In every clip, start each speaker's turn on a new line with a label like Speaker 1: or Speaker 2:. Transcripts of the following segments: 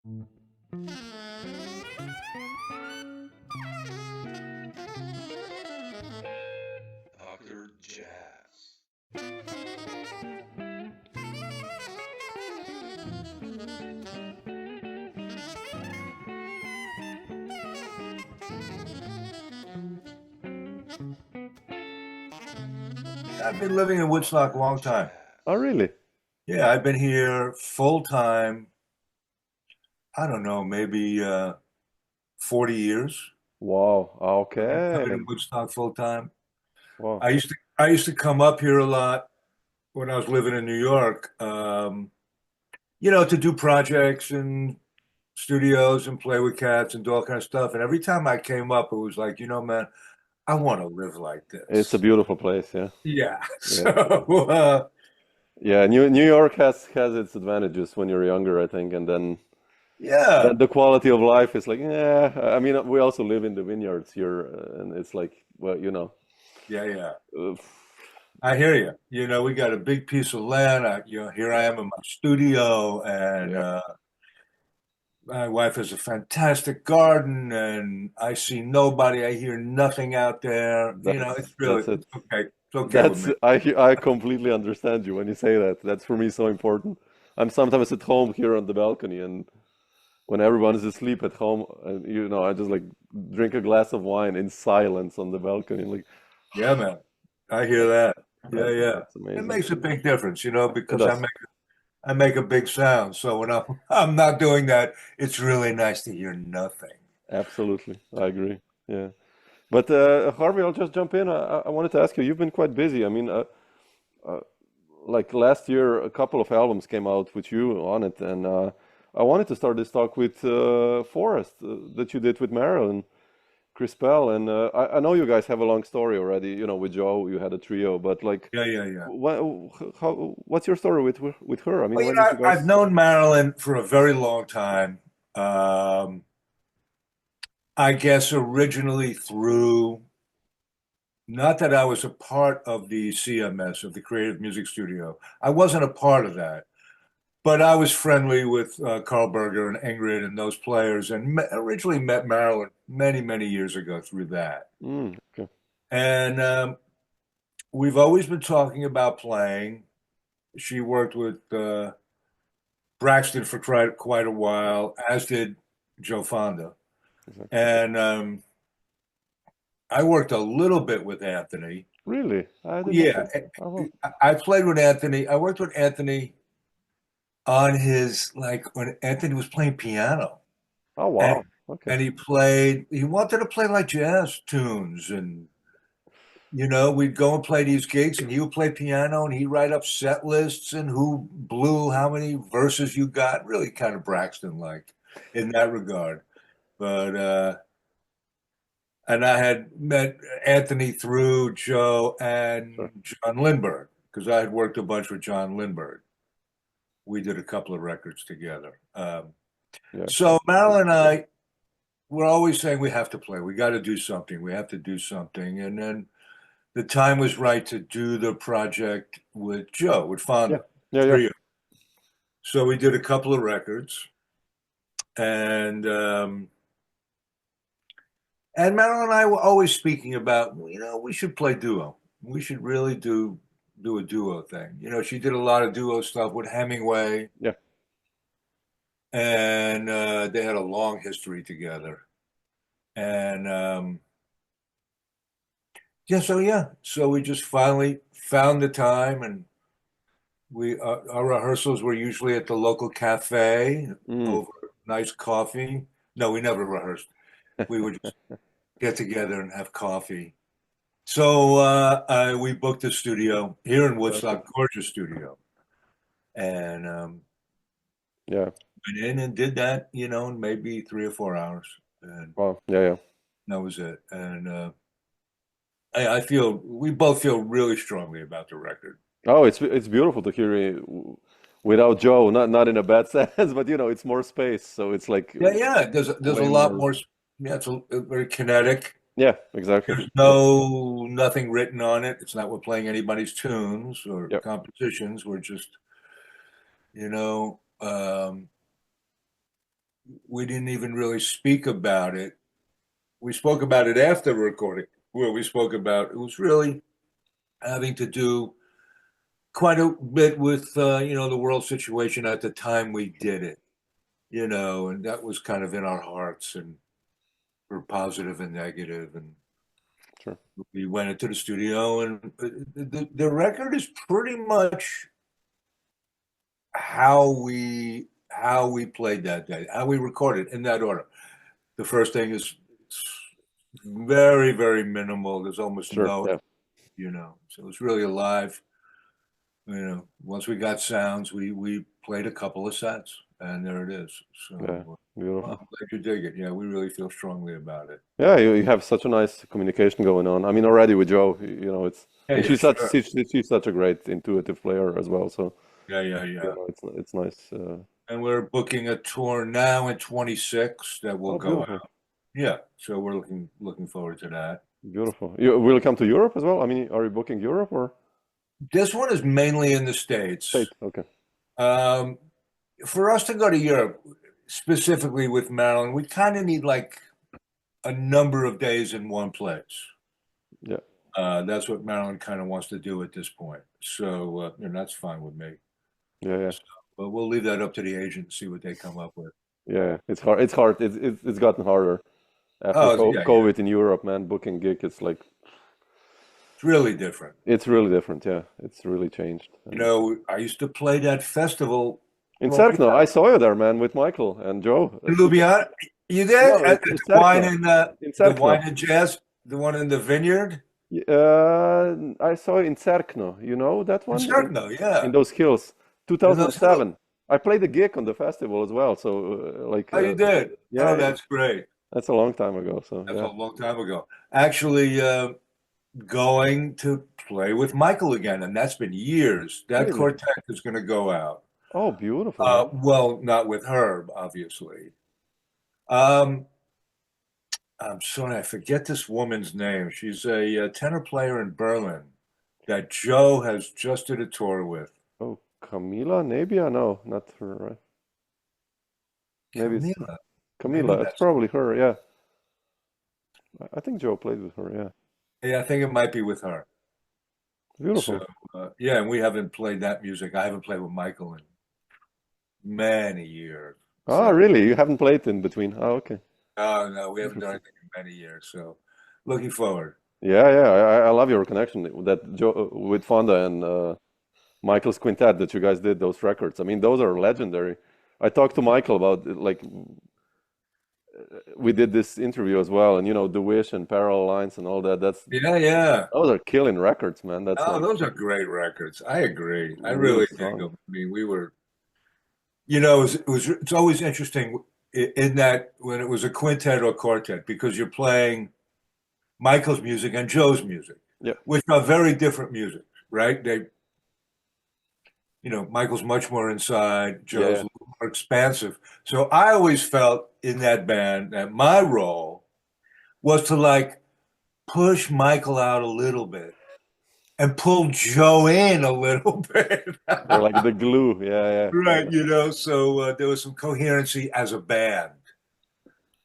Speaker 1: Dr. Jazz.
Speaker 2: I've been living in Woodstock a
Speaker 1: Dr.
Speaker 2: long time.
Speaker 3: Oh,
Speaker 1: Jazz.
Speaker 3: really?
Speaker 2: Yeah, I've been here full time. I don't know, maybe 40 years.
Speaker 3: Wow.
Speaker 2: I've been
Speaker 3: Okay.
Speaker 2: coming to Woodstock full time.
Speaker 3: Wow.
Speaker 2: I used to come up here a lot when I was living in New York. To do projects and studios and play with cats and do all kind of stuff. And every time I came up, it was like, man, I want to live like
Speaker 3: It's a
Speaker 2: this.
Speaker 3: beautiful place, yeah.
Speaker 2: Yeah.
Speaker 3: Yeah.
Speaker 2: So
Speaker 3: Yeah, New York has its advantages when you're younger, I think, and then
Speaker 2: yeah,
Speaker 3: the quality of life is like, yeah. I mean, we also live in the vineyards here, and it's like, well,
Speaker 2: yeah.
Speaker 3: uh,
Speaker 2: I hear you. We got a big piece of land. Here I
Speaker 3: yeah,
Speaker 2: am in my studio, and
Speaker 3: yeah.
Speaker 2: my wife has a fantastic garden, and I see nobody. I hear nothing out there.
Speaker 3: That's it.
Speaker 2: It's okay. It's okay with
Speaker 3: That's
Speaker 2: me.
Speaker 3: I completely understand you when you say that. That's for me so important. I'm sometimes at home here on the balcony, and when everyone is asleep at home, and I just like drink a glass of wine in silence on the balcony. Like
Speaker 2: Yeah, man. I hear that. Yeah,
Speaker 3: that's
Speaker 2: yeah.
Speaker 3: that's
Speaker 2: It
Speaker 3: amazing.
Speaker 2: makes a big difference,
Speaker 3: It
Speaker 2: because I
Speaker 3: does.
Speaker 2: make I make a big sound. So when I'm not doing that, it's really nice to hear nothing.
Speaker 3: Absolutely. I agree. Yeah. But Harvey, I'll just jump in. I wanted to ask you, you've been quite busy. I mean, uh, like last year, a couple of albums came out with you on it, and I wanted to start this talk with Forest that you did with Marilyn Crispell, and I know you guys have a long story already. With Joe, you had a trio, but like,
Speaker 2: Yeah, yeah, yeah.
Speaker 3: what's your story with her? I mean,
Speaker 2: Well,
Speaker 3: when did you
Speaker 2: I've
Speaker 3: guys?
Speaker 2: known Marilyn for a very long time. Um, I guess originally through, not that I was a part of the CMS, of the Creative Music Studio. I wasn't a part of that, but I was friendly with Carl Berger and Ingrid and those players, and originally met Marilyn many, many years ago through that.
Speaker 3: Okay.
Speaker 2: And we've always been talking about playing. She worked with Braxton for quite a while, as did Joe Fonda.
Speaker 3: Exactly.
Speaker 2: And I worked a little bit with Anthony.
Speaker 3: Really? I did not
Speaker 2: Yeah,
Speaker 3: think so. Oh, wow.
Speaker 2: I played with Anthony. I worked with Anthony on his, like, when Anthony was playing piano.
Speaker 3: Oh,
Speaker 2: And,
Speaker 3: wow. Okay.
Speaker 2: he wanted to play like jazz tunes. And, we'd go and play these gigs and he would play piano and he'd write up set lists and who blew how many verses you got. Really kind of Braxton like in that regard. But, and I had met Anthony through Joe
Speaker 3: Sure.
Speaker 2: and John Lindberg because I had worked a bunch with John Lindberg. We did a couple of records together.
Speaker 3: Yeah.
Speaker 2: So Marilyn and I were always saying we have to play. We got to do something. We have to do something. And then the time was right to do the project with Joe, with
Speaker 3: Yeah.
Speaker 2: Fonda,
Speaker 3: Yeah. Yeah.
Speaker 2: trio. So we did a couple of records, and Marilyn and I were always speaking about, we should play duo. We should really do a duo thing. She did a lot of duo stuff with Hemingway,
Speaker 3: Yeah.
Speaker 2: and they had a long history together. And so we just finally found the time, and we our rehearsals were usually at the local cafe
Speaker 3: Mm.
Speaker 2: over nice coffee. No, we never rehearsed. We would just get together and have coffee. So we booked a studio here in Woodstock,
Speaker 3: Perfect.
Speaker 2: gorgeous studio, and
Speaker 3: Yeah.
Speaker 2: went in and did that, in maybe 3 or 4 hours, and
Speaker 3: Wow. Yeah. Yeah.
Speaker 2: that was it. And I feel we both feel really strongly about the record.
Speaker 3: Oh, it's beautiful to hear it without Joe. Not in a bad sense, but it's more space, so it's like
Speaker 2: Yeah, yeah. There's a
Speaker 3: way
Speaker 2: lot
Speaker 3: more.
Speaker 2: more. Yeah, it's very kinetic.
Speaker 3: Yeah. Exactly.
Speaker 2: There's
Speaker 3: Yeah.
Speaker 2: nothing written on it. It's not we're playing anybody's tunes or
Speaker 3: Yeah.
Speaker 2: compositions. We're just, you know, um, we didn't even really speak about it. We spoke about it after recording, where we spoke about it was really having to do quite a bit with the world situation at the time we did it, and that was kind of in our hearts, and for positive and negative, and
Speaker 3: Sure.
Speaker 2: we went into the studio, and the record is pretty much how we played that day, how we recorded in that order. The first thing is very, very minimal. There's almost
Speaker 3: Sure.
Speaker 2: no,
Speaker 3: Yeah.
Speaker 2: so it's really alive. Once we got sounds, we played a couple of sets, and there it is. So
Speaker 3: Yeah. Beautiful.
Speaker 2: I'm glad you dig it. Yeah, we really feel strongly about it.
Speaker 3: Yeah, you have such a nice communication going on. I mean, already with Joe, it's and she's such
Speaker 2: sure.
Speaker 3: she's such a great intuitive player as well. So
Speaker 2: Yeah.
Speaker 3: it's nice.
Speaker 2: And we're booking a tour now in 26 that will go
Speaker 3: beautiful.
Speaker 2: out. Yeah, so we're looking forward to that.
Speaker 3: Beautiful. You will come to Europe as well? I mean, are you booking Europe or?
Speaker 2: This one is mainly in the States.
Speaker 3: States, okay.
Speaker 2: For us to go to Europe, specifically with Marilyn, we kind of need like a number of days in one place.
Speaker 3: Yeah.
Speaker 2: That's what Marilyn kind of wants to do at this point. So that's fine with me.
Speaker 3: Yeah.
Speaker 2: So, but we'll leave that up to the agent and see what they come up with.
Speaker 3: Yeah, it's hard. It's hard. It's gotten harder after COVID in Europe, man. Booking gig, it's like
Speaker 2: it's really different.
Speaker 3: It's really different. Yeah, it's really changed.
Speaker 2: I used to play that festival
Speaker 3: in Cerkno. I saw you there, man, with Michael and Joe.
Speaker 2: In Ljubljana? You there?
Speaker 3: No,
Speaker 2: at the wine the wine and jazz, the one in the vineyard?
Speaker 3: I saw it in Cerkno. You know that one?
Speaker 2: In Cerkno, yeah.
Speaker 3: In those hills. 2007. I played a gig on the festival as well. So
Speaker 2: you did?
Speaker 3: Yeah.
Speaker 2: Oh, that's great.
Speaker 3: That's a long time ago. So
Speaker 2: that's a long time ago. Actually, going to play with Michael again, and that's been years. That quartet is going to go out.
Speaker 3: Oh, beautiful.
Speaker 2: Well, not with her, obviously. I'm sorry, I forget this woman's name. She's a tenor player in Berlin that Joe has just did a tour with.
Speaker 3: Oh, Camila Nebia? No, not her, right? Maybe Camila. It's probably her, yeah. I think Joe played with her, yeah.
Speaker 2: Yeah, I think it might be with her.
Speaker 3: Beautiful.
Speaker 2: So, and we haven't played that music. I haven't played with Michael in many years.
Speaker 3: Oh, really? You haven't played in between? Oh, okay.
Speaker 2: No, we haven't done anything in many years. So, looking forward.
Speaker 3: Yeah. I love your connection that Joe with Fonda and Michael's quintet that you guys did those records. I mean, those are legendary. I talked to Michael about we did this interview as well, and The Wish and Parallel Lines and all that. That's those are killing records, man.
Speaker 2: Those are great records. I agree. I really dig them. I mean, we were, it's always interesting in that when it was a quintet or quartet, because you're playing Michael's music and Joe's music, which are very different music, right? Michael's much more inside, Joe's a little more expansive. So I always felt in that band that my role was to push Michael out a little bit and pull Joe in a little bit.
Speaker 3: They're like the glue, yeah.
Speaker 2: Right, so there was some coherency as a band,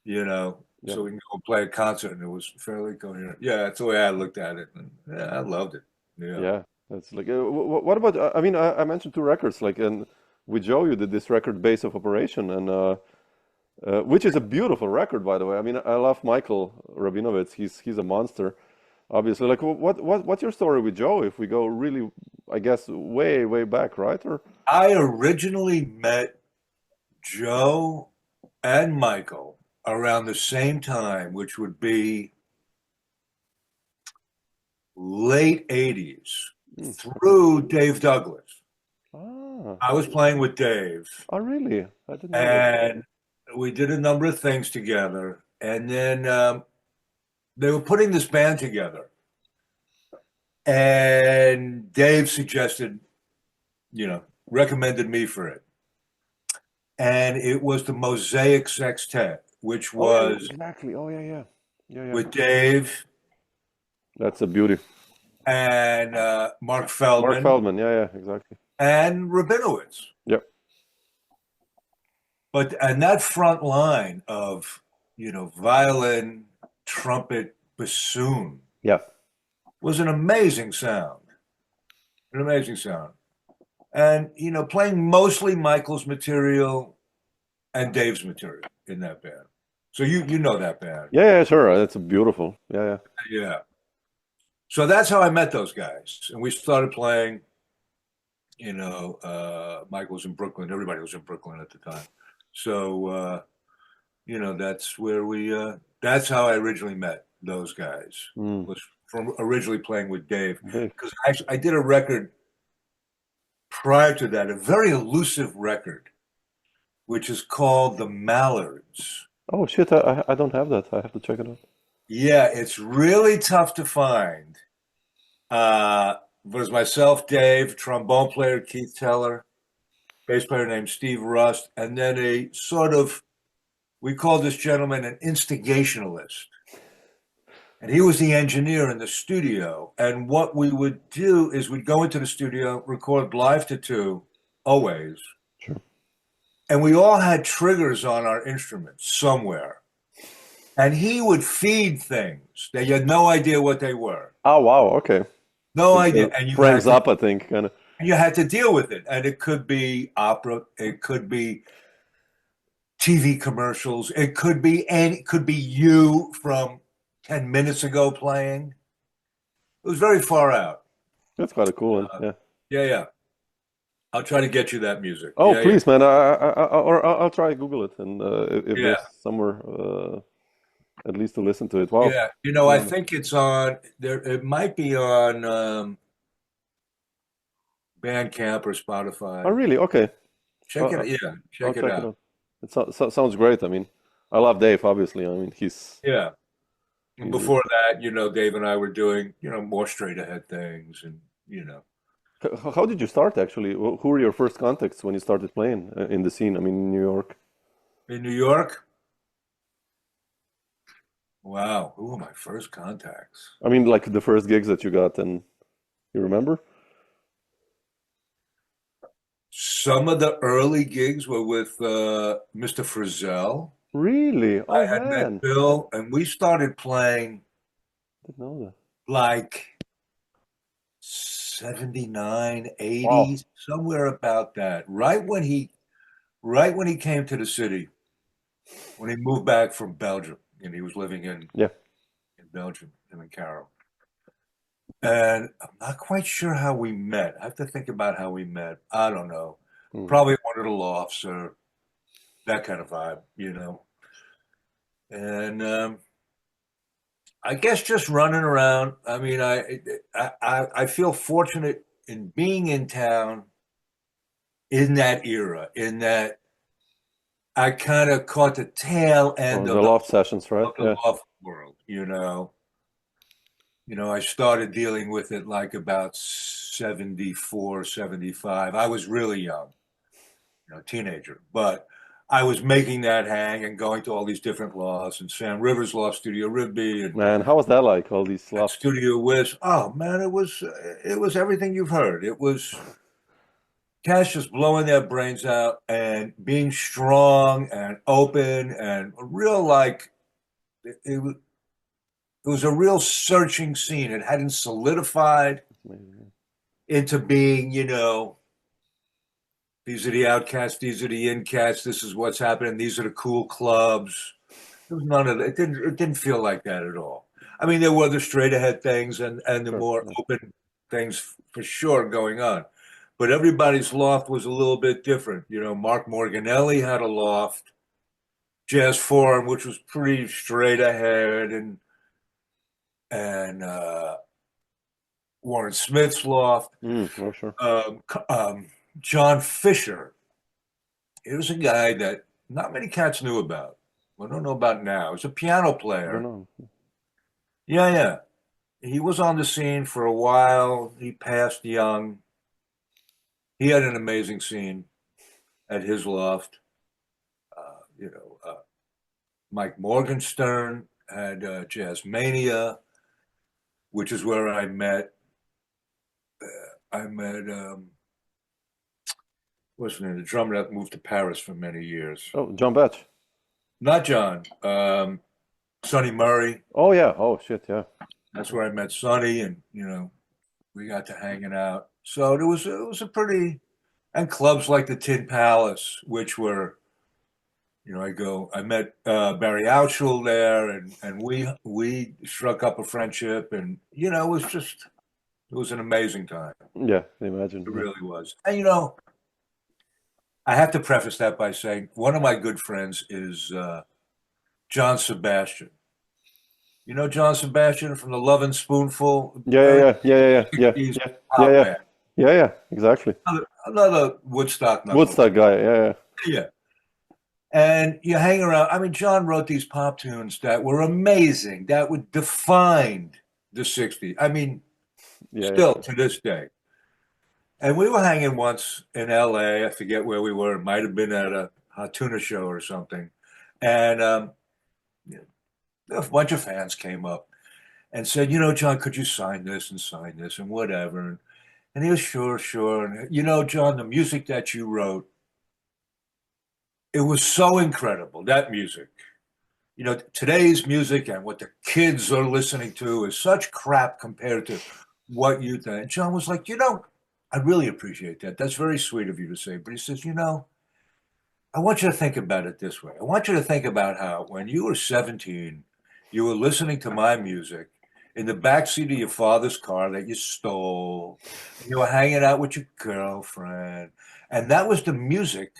Speaker 2: so we can go play a concert and it was fairly coherent. Yeah, that's the way I looked at it. And I loved it.
Speaker 3: Yeah. That's like, what about, I mean, I mentioned two records, and with Joe, you did this record, Base of Operation, and which is a beautiful record, by the way. I mean, I love Michael Rabinowitz. He's a monster, obviously. What's your story with Joe, if we go really, I guess, way, way back, right? Or
Speaker 2: I originally met Joe and Michael around the same time, which would be late 80s. Through Dave Douglas. I was playing with Dave.
Speaker 3: Oh, really? I didn't know
Speaker 2: and we did a number of things together. And then they were putting this band together. And Dave suggested, recommended me for it. And it was the Mosaic Sextet, which was
Speaker 3: exactly. Oh, yeah.
Speaker 2: With Dave.
Speaker 3: That's a beauty.
Speaker 2: And Mark Feldman.
Speaker 3: Yeah, exactly.
Speaker 2: And Rabinowitz.
Speaker 3: Yep.
Speaker 2: and that front line of, violin, trumpet, bassoon
Speaker 3: Yeah.
Speaker 2: was an amazing sound. An amazing sound. And, playing mostly Michael's material and Dave's material in that band. So you know that band.
Speaker 3: Yeah, sure. That's beautiful. Yeah.
Speaker 2: Yeah. So that's how I met those guys. And we started playing, Michael was in Brooklyn. Everybody was in Brooklyn at the time. So, that's where that's how I originally met those guys. Was from originally playing with Dave. Because I did a record prior to that, a very elusive record, which is called The Mallards.
Speaker 3: Oh, shit. I don't have that. I have to check it out.
Speaker 2: Yeah, it's really tough to find. It was myself, Dave, trombone player Keith Teller, bass player named Steve Rust, and then we called this gentleman an instigationalist. And he was the engineer in the studio. And what we would do is we'd go into the studio, record live to two, always.
Speaker 3: Sure.
Speaker 2: And we all had triggers on our instruments somewhere. And he would feed things that you had no idea what they were.
Speaker 3: Oh, wow. Okay.
Speaker 2: No idea. And you
Speaker 3: frames up, I think, kind of.
Speaker 2: And you had to deal with it. And it could be opera. It could be TV commercials. It could be you from 10 minutes ago playing. It was very far out.
Speaker 3: That's quite a cool one. Yeah.
Speaker 2: Yeah. I'll try to get you that music.
Speaker 3: Oh, please, man. I'll try to Google it. And if there's somewhere at least to listen to it. Wow.
Speaker 2: Yeah. I think it's on there. It might be on Bandcamp or Spotify.
Speaker 3: Oh, really? Okay.
Speaker 2: Check it. Yeah. Check it out.
Speaker 3: It sounds great. I mean, I love Dave, obviously. I mean, he's...
Speaker 2: Yeah. And before that, Dave and I were doing, more straight ahead things and,
Speaker 3: How did you start, actually? Who were your first contacts when you started playing in the scene? I mean, in New York.
Speaker 2: In New York? Wow. Who were my first contacts?
Speaker 3: I mean, like the first gigs that you got, and you remember?
Speaker 2: Some of the early gigs were with Mr. Frizzell.
Speaker 3: Really? Oh,
Speaker 2: I had
Speaker 3: man.
Speaker 2: met Bill, and we started playing
Speaker 3: Didn't know that.
Speaker 2: like 79, 80,
Speaker 3: Wow.
Speaker 2: somewhere about that. Right when he came to the city, when he moved back from Belgium, and he was living in Belgium, him and Carol. And I'm not quite sure how we met. I have to think about how we met. I don't know. Probably one of the lofts or that kind of vibe, And I guess just running around. I mean, I feel fortunate in being in town in that era, in that I kind of caught the tail end
Speaker 3: of the loft sessions, right?
Speaker 2: Of the loft world, I started dealing with it like about 74, 75. I was really young, teenager, but I was making that hang and going to all these different lofts and Sam Rivers Loft, Studio Ribby, and
Speaker 3: man, how was that like? All these lofts?
Speaker 2: Studio Wiz. Oh man, it was everything you've heard. It was cats just blowing their brains out and being strong and open and real it was a real searching scene. It hadn't solidified into being, these are the outcasts, these are the in-cats, this is what's happening, these are the cool clubs. There was none of that. It didn't feel like that at all. I mean, there were the straight ahead things and the more open things for sure going on. But everybody's loft was a little bit different. Mark Morganelli had a loft, Jazz Forum, which was pretty straight ahead, and Warren Smith's loft.
Speaker 3: Oh, sure.
Speaker 2: John Fisher. He was a guy that not many cats knew about. I don't know about now. He's a piano player.
Speaker 3: I don't know.
Speaker 2: Yeah. He was on the scene for a while. He passed young. He had an amazing scene at his loft. Mike Morgenstern had Jazz Mania, which is where I met what's his name? The drummer that moved to Paris for many years.
Speaker 3: Oh, John Batch.
Speaker 2: Not John. Sonny Murray.
Speaker 3: Oh yeah. Oh shit. Yeah.
Speaker 2: That's where I met Sonny, and we got to hanging out. So it was a pretty, and clubs like the Tin Palace, which were, I met Barry Outshall there, and we struck up a friendship, and it was an amazing time.
Speaker 3: Yeah. I imagine.
Speaker 2: It really was. And I have to preface that by saying one of my good friends is John Sebastian. You know John Sebastian from the Love and Spoonful?
Speaker 3: Yeah. Exactly.
Speaker 2: Another Woodstock knuckle.
Speaker 3: Woodstock guy. Yeah.
Speaker 2: Yeah. And you hang around. I mean, John wrote these pop tunes that were amazing, that would define the 60s. I mean, still to this day. And we were hanging once in LA. I forget where we were. It might have been at a tuna show or something. And a bunch of fans came up and said, John, could you sign this and whatever. And he was sure. And, John, the music that you wrote, it was so incredible, that music. Today's music and what the kids are listening to is such crap compared to what you think. And John was like, I really appreciate that. That's very sweet of you to say. But he says, I want you to think about it this way. I want you to think about how when you were 17, you were listening to my music in the backseat of your father's car that you stole. And you were hanging out with your girlfriend. And that was the music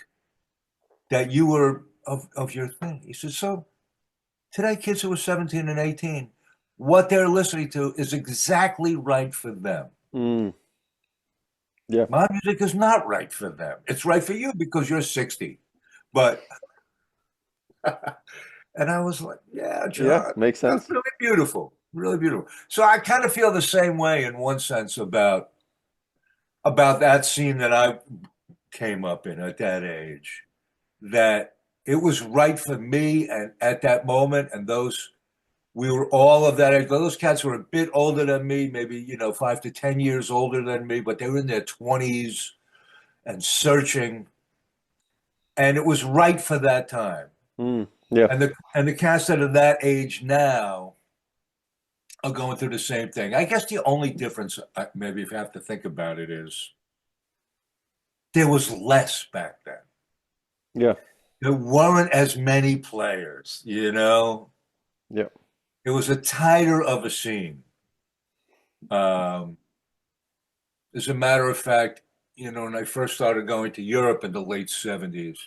Speaker 2: that you were of your thing. He said, so today kids who are 17 and 18, what they're listening to is exactly right for them.
Speaker 3: Yeah.
Speaker 2: My music is not right for them. It's right for you because you're 60. But and I was like, yeah, John.
Speaker 3: Yeah, makes sense.
Speaker 2: That's really beautiful. Really beautiful. So I kind of feel the same way in one sense about that scene that I came up in at that age. That it was right for me and at that moment, and we were all of that age. Those cats were a bit older than me, maybe 5 to 10 years older than me, but they were in their 20s and searching, and it was right for that time.
Speaker 3: Yeah.
Speaker 2: And the cats that are that age now are going through the same thing. I guess the only difference, maybe if you have to think about it, is there was less back then.
Speaker 3: Yeah.
Speaker 2: There weren't as many players,
Speaker 3: Yeah.
Speaker 2: It was a tighter of a scene. As a matter of fact, when I first started going to Europe in the late 70s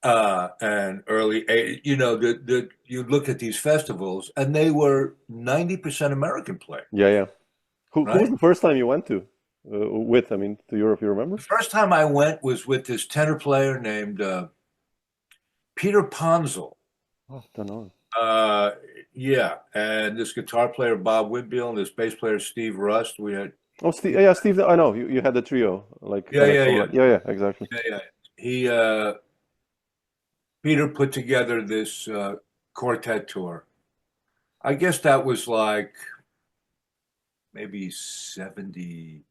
Speaker 2: and early 80s, you look at these festivals and they were 90% American players.
Speaker 3: Yeah. Who
Speaker 2: right?
Speaker 3: was the first time you went to Europe, you remember?
Speaker 2: The first time I went was with this tenor player named Peter Ponzel.
Speaker 3: Oh, don't know.
Speaker 2: Yeah, and this guitar player Bob Whitfield and this bass player Steve Rust. We had
Speaker 3: Steve. I know you had the trio, like
Speaker 2: yeah,
Speaker 3: exactly.
Speaker 2: Yeah. He Peter put together this quartet tour. I guess that was like maybe 78.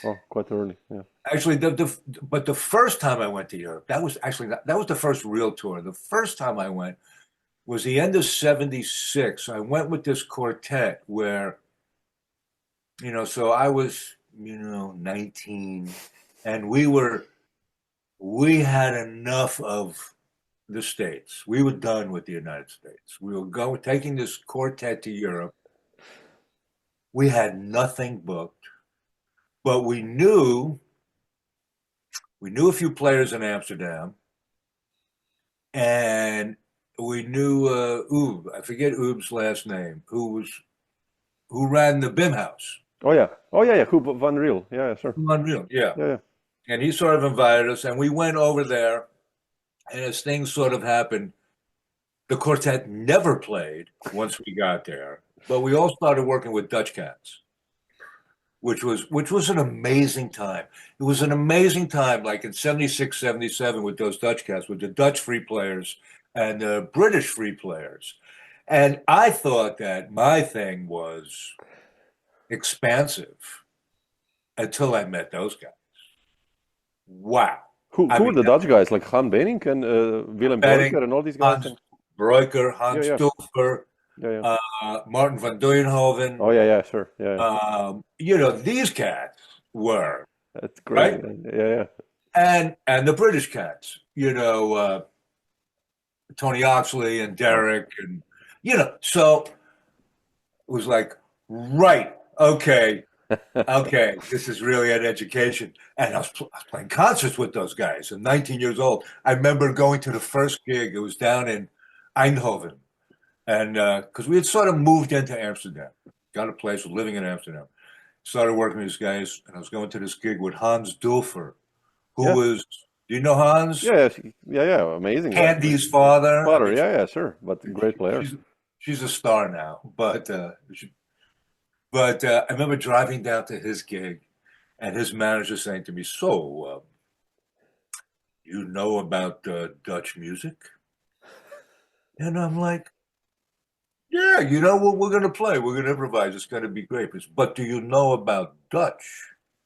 Speaker 3: Oh, quite early. Yeah.
Speaker 2: Actually, but the first time I went to Europe, that was the first real tour. The first time I went was the end of 76. I went with this quartet where, so I was, 19, and we had enough of the States. We were done with the United States. We were taking this quartet to Europe. We had nothing booked, but we knew a few players in Amsterdam, and we knew Oob. I forget Oob's last name. Who ran the BIM house?
Speaker 3: Oh yeah. Who Van Riel? Yeah, sure.
Speaker 2: Van Riel, yeah.
Speaker 3: Yeah.
Speaker 2: And he sort of invited us, and we went over there. And as things sort of happened, the quartet never played once we got there. But we all started working with Dutch cats, which was an amazing time. It was an amazing time, like in 76, 77 with those Dutch cats, with the Dutch free players and the British free players. And I thought that my thing was expansive until I met those guys. wow.
Speaker 3: Who
Speaker 2: I
Speaker 3: who are
Speaker 2: mean,
Speaker 3: the Dutch guys like Han Benink and Willem
Speaker 2: Benning,
Speaker 3: Breuker and all these guys?
Speaker 2: Hans Breuker,
Speaker 3: Yeah,
Speaker 2: Hans
Speaker 3: yeah,
Speaker 2: Dulfer,
Speaker 3: yeah, yeah.
Speaker 2: Martin van Duyenhoven.
Speaker 3: Oh yeah, yeah, sure, yeah, yeah.
Speaker 2: These cats were
Speaker 3: That's crazy.
Speaker 2: right,
Speaker 3: Yeah, yeah,
Speaker 2: and the British cats. Tony Oxley and
Speaker 3: wow.
Speaker 2: Derek, and so it was like, right, okay, okay, this is really an education. And I was playing concerts with those guys. I'm 19 years old. I remember going to the first gig. It was down in Eindhoven, and because we had sort of moved into Amsterdam, got a place, was living in Amsterdam, started working with these guys, and I was going to this gig with Hans Dulfer, who
Speaker 3: Yeah,
Speaker 2: was, do you know Hans?
Speaker 3: yeah, yeah, yeah, yeah. Amazing guy. Like,
Speaker 2: Candy's father. I
Speaker 3: father,
Speaker 2: mean,
Speaker 3: yeah, yeah, sure, but great player.
Speaker 2: she's a star now, but I remember driving down to his gig, and his manager saying to me, "So, you know about Dutch music?" And I'm like, "Yeah, you know what we're going to play? We're going to improvise. It's going to be great." But do you know about Dutch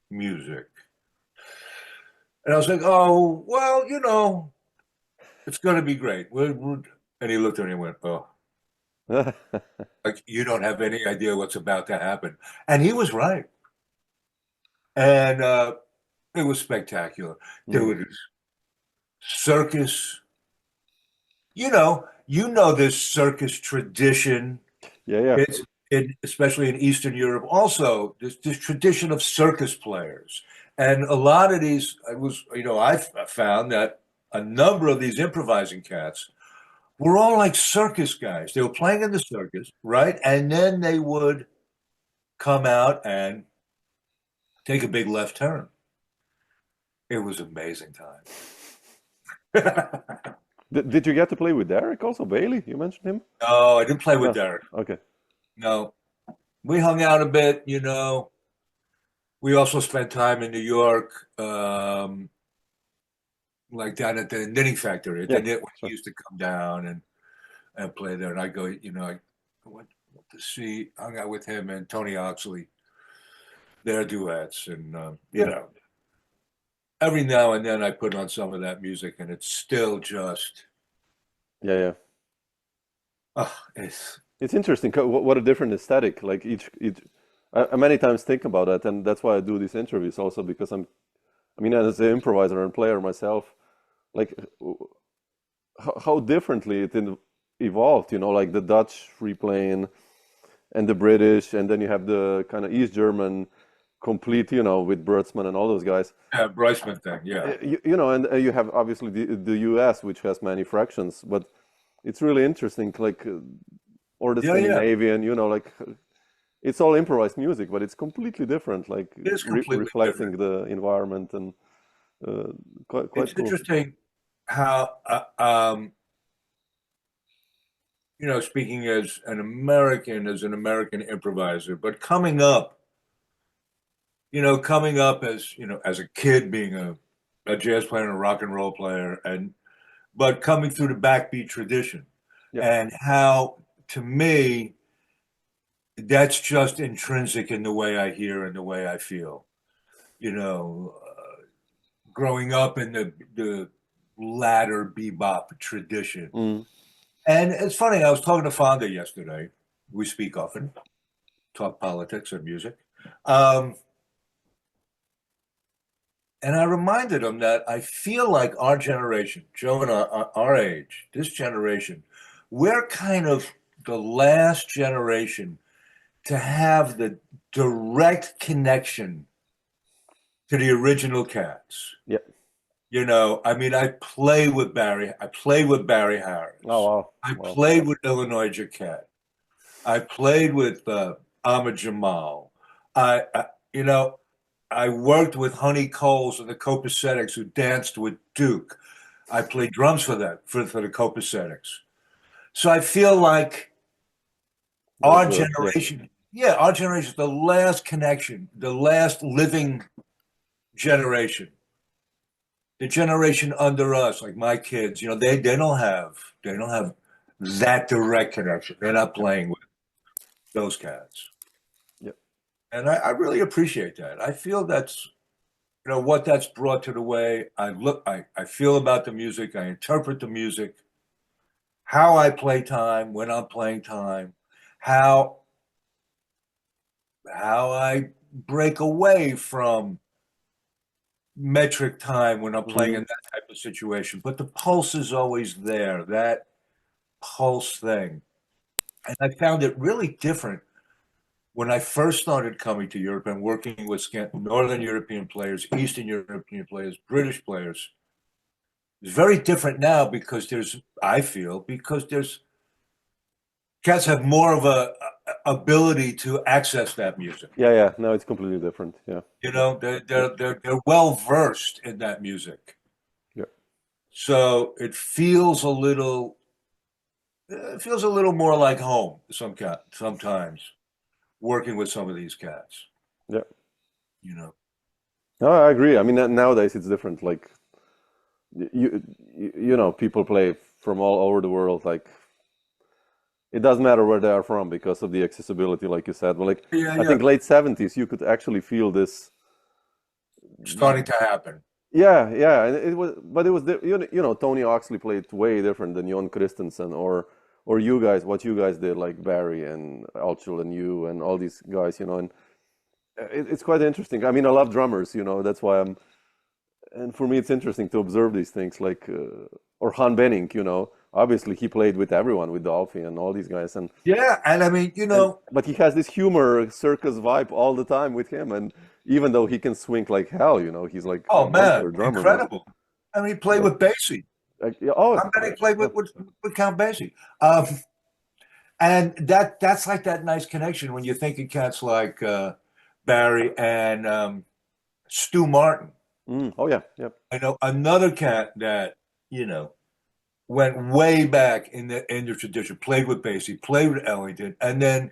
Speaker 2: music? And I was like, "Oh, well, it's going to be great." And he looked at me and went, "Oh, like you don't have any idea what's about to happen." And he was right. And it was spectacular. There
Speaker 3: Mm.
Speaker 2: was circus. You know this circus tradition.
Speaker 3: Yeah, yeah,
Speaker 2: It's especially in Eastern Europe. Also, this tradition of circus players, and a lot of these. I found that a number of these improvising cats were all like circus guys. They were playing in the circus, right? And then they would come out and take a big left turn. It was amazing time.
Speaker 3: Did you get to play with Derek also? Bailey, you mentioned him?
Speaker 2: No, I didn't play with
Speaker 3: No.
Speaker 2: Derek.
Speaker 3: Okay.
Speaker 2: No, we hung out a bit. We also spent time in New York, like down at the knitting factory. At the
Speaker 3: Yeah,
Speaker 2: knit when he
Speaker 3: sure.
Speaker 2: used to come down and play there. And I go, I went to see, hung out with him and Tony Oxley, their duets. And, every now and then I put on some of that music and it's still just,
Speaker 3: Yeah, yeah.
Speaker 2: it's,
Speaker 3: It's interesting. What a different aesthetic. Like each. I many times think about that, and that's why I do these interviews also because I mean, as an improviser and player myself, like how differently evolved. Like the Dutch free playing and the British, and then you have the kind of East German complete, with Bertzman and all those guys.
Speaker 2: Bryceman thing. Yeah.
Speaker 3: And you have obviously the US, which has many fractions, but it's really interesting, like, or the
Speaker 2: Yeah. Yeah.
Speaker 3: Scandinavian, like it's all improvised music, but it's completely different, like
Speaker 2: It is completely
Speaker 3: reflecting
Speaker 2: different.
Speaker 3: the environment and quite
Speaker 2: It's
Speaker 3: cool.
Speaker 2: interesting how, speaking as an American improviser, but coming up as a kid being a jazz player and a rock and roll player, but coming through the backbeat tradition,
Speaker 3: Yeah,
Speaker 2: and how, to me, that's just intrinsic in the way I hear and the way I feel. You know, growing up in the latter bebop tradition.
Speaker 3: mm,
Speaker 2: And it's funny, I was talking to Fonda yesterday. We speak often, talk politics and music. Um, and I reminded him that I feel like our generation, Joe and our age, this generation, we're kind of the last generation to have the direct connection to the original cats.
Speaker 3: yeah.
Speaker 2: I mean, I played with Barry
Speaker 3: Oh
Speaker 2: Harris.
Speaker 3: wow,
Speaker 2: I
Speaker 3: wow.
Speaker 2: played with Illinois Jacquet. I played with Ahmad Jamal. I you know, I worked with Honey Coles and the Copacetics who danced with Duke. I played drums for that, for the Copacetics. So I feel like
Speaker 3: That's
Speaker 2: our
Speaker 3: the yeah,
Speaker 2: generation, yeah, our generation, the last connection, the last living generation, the generation under us, like my kids, they don't have that direct connection. They're not playing with those cats.
Speaker 3: yeah.
Speaker 2: And I really appreciate that. I feel that's what that's brought to the way I feel about the music, I interpret the music, how I play time when I'm playing time, how I break away from metric time when I'm playing in that type of situation. But the pulse is always there, that pulse thing. And I found it really different when I first started coming to Europe and working with Northern European players, Eastern European players, British players. It's very different now because there's cats have more of a ability to access that music.
Speaker 3: Yeah. Now it's completely different. Yeah.
Speaker 2: They're well versed in that music.
Speaker 3: Yeah.
Speaker 2: So it feels a little more like home sometimes working with some of these cats.
Speaker 3: Yeah. No, I agree. I mean, nowadays it's different. Like people play from all over the world. Like it doesn't matter where they are from because of the accessibility, like you said. Well, like I think late 70s, you could actually feel this
Speaker 2: starting to happen.
Speaker 3: Yeah, and it was, but it was Tony Oxley played way different than Jon Christensen or you guys, what you guys did, like Barry and Alchel and you and all these guys, and it's quite interesting. I mean, I love drummers, that's why and for me it's interesting to observe these things, like or Han Benning, obviously he played with everyone, with Dolphy and all these guys, and
Speaker 2: I mean,
Speaker 3: but he has this humor circus vibe all the time with him, and even though he can swing like hell, he's like
Speaker 2: a
Speaker 3: monster drummer,
Speaker 2: incredible. I mean, he played with Basie. I'm going to play with Count Basie. And that's like that nice connection when you think of cats like Barry and Stu Martin.
Speaker 3: Oh yeah.
Speaker 2: I know another cat that went way back in the tradition. Played with Basie, played with Ellington, and then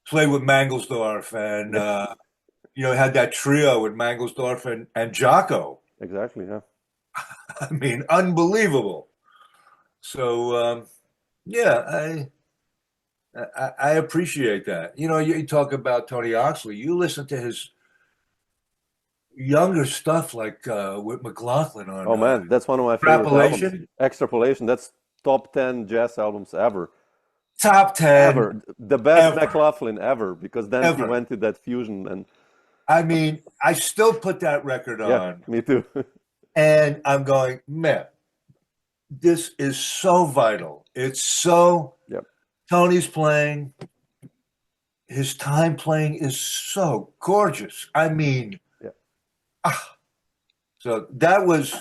Speaker 2: played with Mangelsdorf, and had that trio with Mangelsdorf and Jocko.
Speaker 3: Exactly. Yeah.
Speaker 2: I mean, unbelievable. So I appreciate that. You talk about Tony Oxley. You listen to his younger stuff, like with McLaughlin on.
Speaker 3: Oh man, that's one of my favorite albums. Extrapolation. That's top 10 jazz albums ever.
Speaker 2: Top 10
Speaker 3: ever. The best McLaughlin ever, because then he went to that fusion, and
Speaker 2: I mean, I still put that record on.
Speaker 3: Yeah, me too.
Speaker 2: And I'm going, man, this is so vital. It's so.
Speaker 3: Yep.
Speaker 2: Tony's playing. His time playing is so gorgeous. I mean, so that was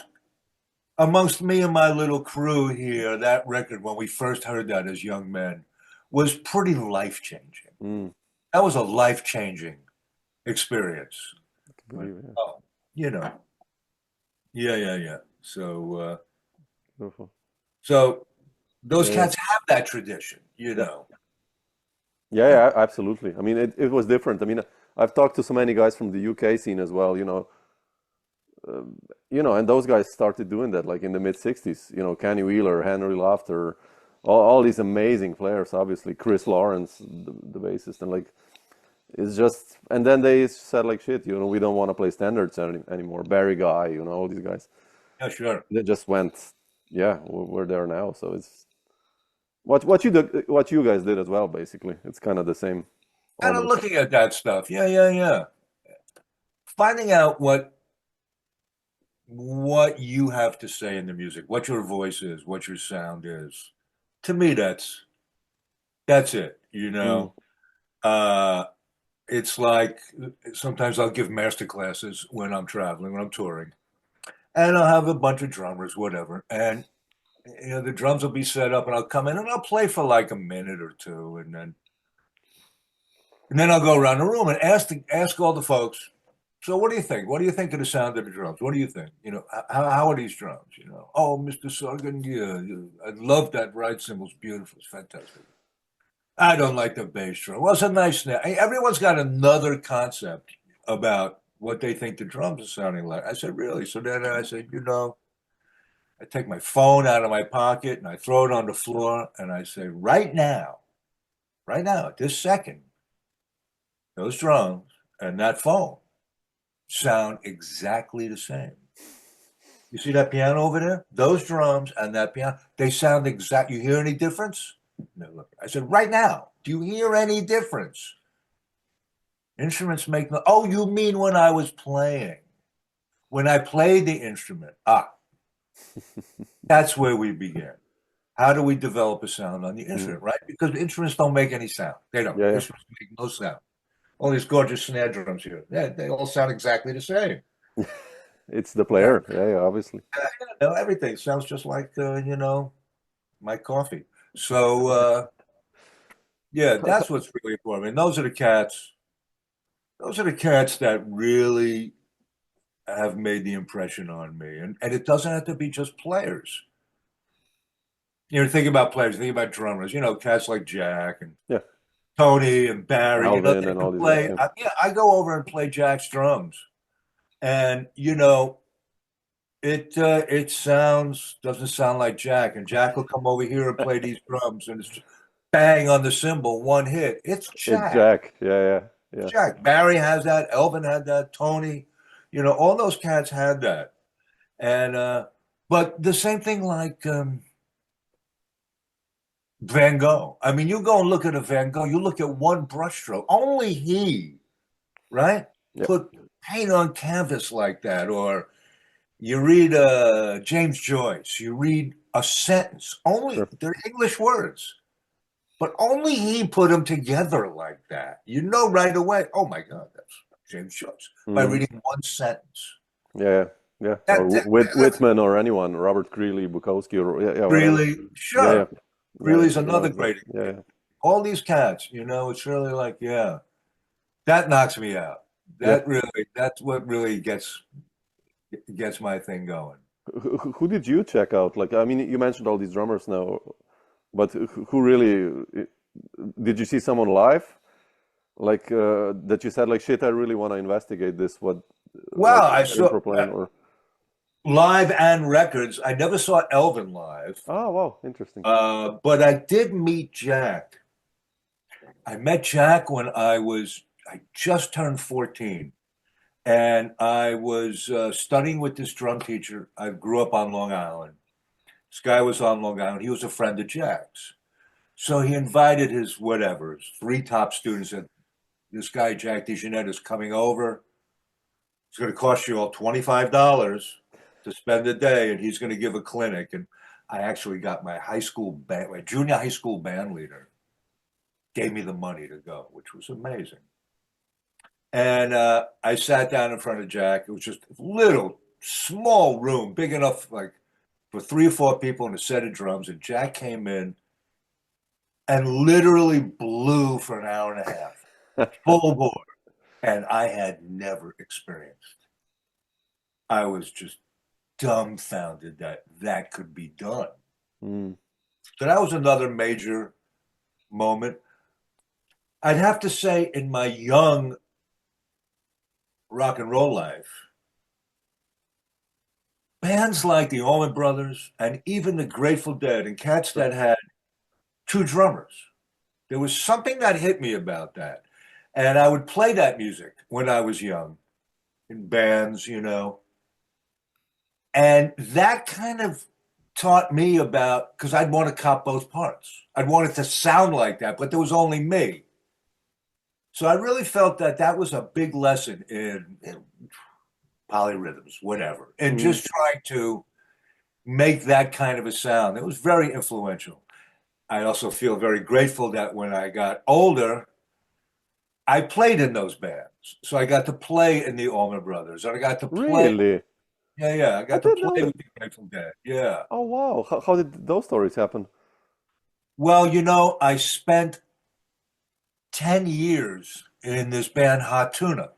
Speaker 2: amongst me and my little crew here. That record, when we first heard that as young men, was pretty life-changing. That was a life-changing experience. Yeah. So, so those cats have that tradition,
Speaker 3: Yeah, absolutely. I mean, it was different. I mean, I've talked to so many guys from the UK scene as well, and those guys started doing that like in the mid 60s, Kenny Wheeler, Henry Laughter, all these amazing players, obviously Chris Lawrence, the bassist, and like, it's just, and then they said like, shit, we don't want to play standards anymore. Barry Guy, all these guys.
Speaker 2: Yeah, sure.
Speaker 3: They just went, we're there now. So it's what you guys did as well, basically. It's kind of the same.
Speaker 2: Kind of looking at that stuff. Yeah. Finding out what you have to say in the music, what your voice is, what your sound is. To me, that's it. It's like sometimes I'll give master classes when I'm traveling, when I'm touring, and I'll have a bunch of drummers, whatever, and the drums will be set up, and I'll come in and I'll play for like a minute or two, and then I'll go around the room and ask all the folks. So what do you think? What do you think of the sound of the drums? What do you think? How are these drums? Oh, Mr. Sorgen, I love that ride cymbal's beautiful. It's fantastic. I don't like the bass drum. Well, it's a nice snare. Everyone's got another concept about what they think the drums are sounding like. I said, really? So then I said, I take my phone out of my pocket and I throw it on the floor and I say, right now, at this second, those drums and that phone sound exactly the same. You see that piano over there? Those drums and that piano, they sound exact. You hear any difference? No, look. I said, right now, do you hear any difference? Instruments make no. Oh, you mean when I was playing? When I played the instrument. That's where we begin. How do we develop a sound on the instrument, right? Because instruments don't make any sound. They don't.
Speaker 3: Yeah, yeah.
Speaker 2: Instruments make no sound. All these gorgeous snare drums here, they all sound exactly the same.
Speaker 3: It's the player. Yeah, yeah, obviously.
Speaker 2: Everything sounds just like, my coffee. So, yeah, that's what's really important. And those are the cats. Those are the cats that really have made the impression on me. And it doesn't have to be just players. Think about players, think about drummers, cats like Jack and
Speaker 3: Yeah.
Speaker 2: Tony and Barry,
Speaker 3: Alvin
Speaker 2: they
Speaker 3: and
Speaker 2: can
Speaker 3: all these
Speaker 2: play.
Speaker 3: guys.
Speaker 2: I go over and play Jack's drums. And, it doesn't sound like Jack. And Jack will come over here and play these drums and it's just bang on the cymbal, one hit. It's
Speaker 3: It's
Speaker 2: Jack.
Speaker 3: Jack. Yeah, yeah, yeah.
Speaker 2: Jack. Barry has that. Elvin had that. Tony, all those cats had that. And but the same thing like Van Gogh. I mean, you go and look at a Van Gogh. You look at one brushstroke. Only he, right,
Speaker 3: Yep.
Speaker 2: put paint on canvas like that. Or you read James Joyce. You read a sentence.
Speaker 3: Sure.
Speaker 2: They're English words. But only he put them together like that. Right away, oh my God, that's James Joyce, by reading one sentence.
Speaker 3: Yeah, yeah. Or Whitman or anyone, Robert Greeley, Bukowski, or
Speaker 2: Greeley, sure.
Speaker 3: Yeah, yeah.
Speaker 2: Greeley's
Speaker 3: Yeah,
Speaker 2: another great.
Speaker 3: Yeah.
Speaker 2: All these cats, it's really like, yeah, that knocks me out. That's what really gets my thing going.
Speaker 3: Who did you check out? Like, I mean, you mentioned all these drummers now, but who really did you see someone live? Like that you said, like, shit, I really want to investigate this. What?
Speaker 2: Well,
Speaker 3: like,
Speaker 2: I saw
Speaker 3: playing or
Speaker 2: live and records. I never saw Elvin live.
Speaker 3: Oh, wow, interesting.
Speaker 2: But I did meet Jack. I met Jack when I just turned 14. And I was studying with this drum teacher. I grew up on Long Island. This guy was on Long Island. He was a friend of Jack's. So he invited his 3 top students. And this guy, Jack DeJeanette, is coming over. It's going to cost you all $25 to spend the day, and he's going to give a clinic. And I actually got my junior high school band leader gave me the money to go, which was amazing. And I sat down in front of Jack. It was just a little small room, big enough like for 3 or 4 people and a set of drums. And Jack came in and literally blew for an hour and a half, full bore. And I had never experienced. I was just dumbfounded that could be done. So that was another major moment. I'd have to say in my young rock and roll life, bands like the Allman Brothers and even the Grateful Dead and cats that had 2 drummers, there was something that hit me about that. And I would play that music when I was young in bands, and that kind of taught me about, because I'd want to cop both parts. I'd want it to sound like that, but there was only me. So I really felt that was a big lesson in polyrhythms, whatever, and just trying to make that kind of a sound. It was very influential. I also feel very grateful that when I got older, I played in those bands. So I got to play in the Allman Brothers, and I got to play.
Speaker 3: Really?
Speaker 2: Yeah, I got to play with the Grateful Dead. Yeah.
Speaker 3: Oh, wow. How did those stories happen?
Speaker 2: Well, I spent 10 years in this band Hot Tuna.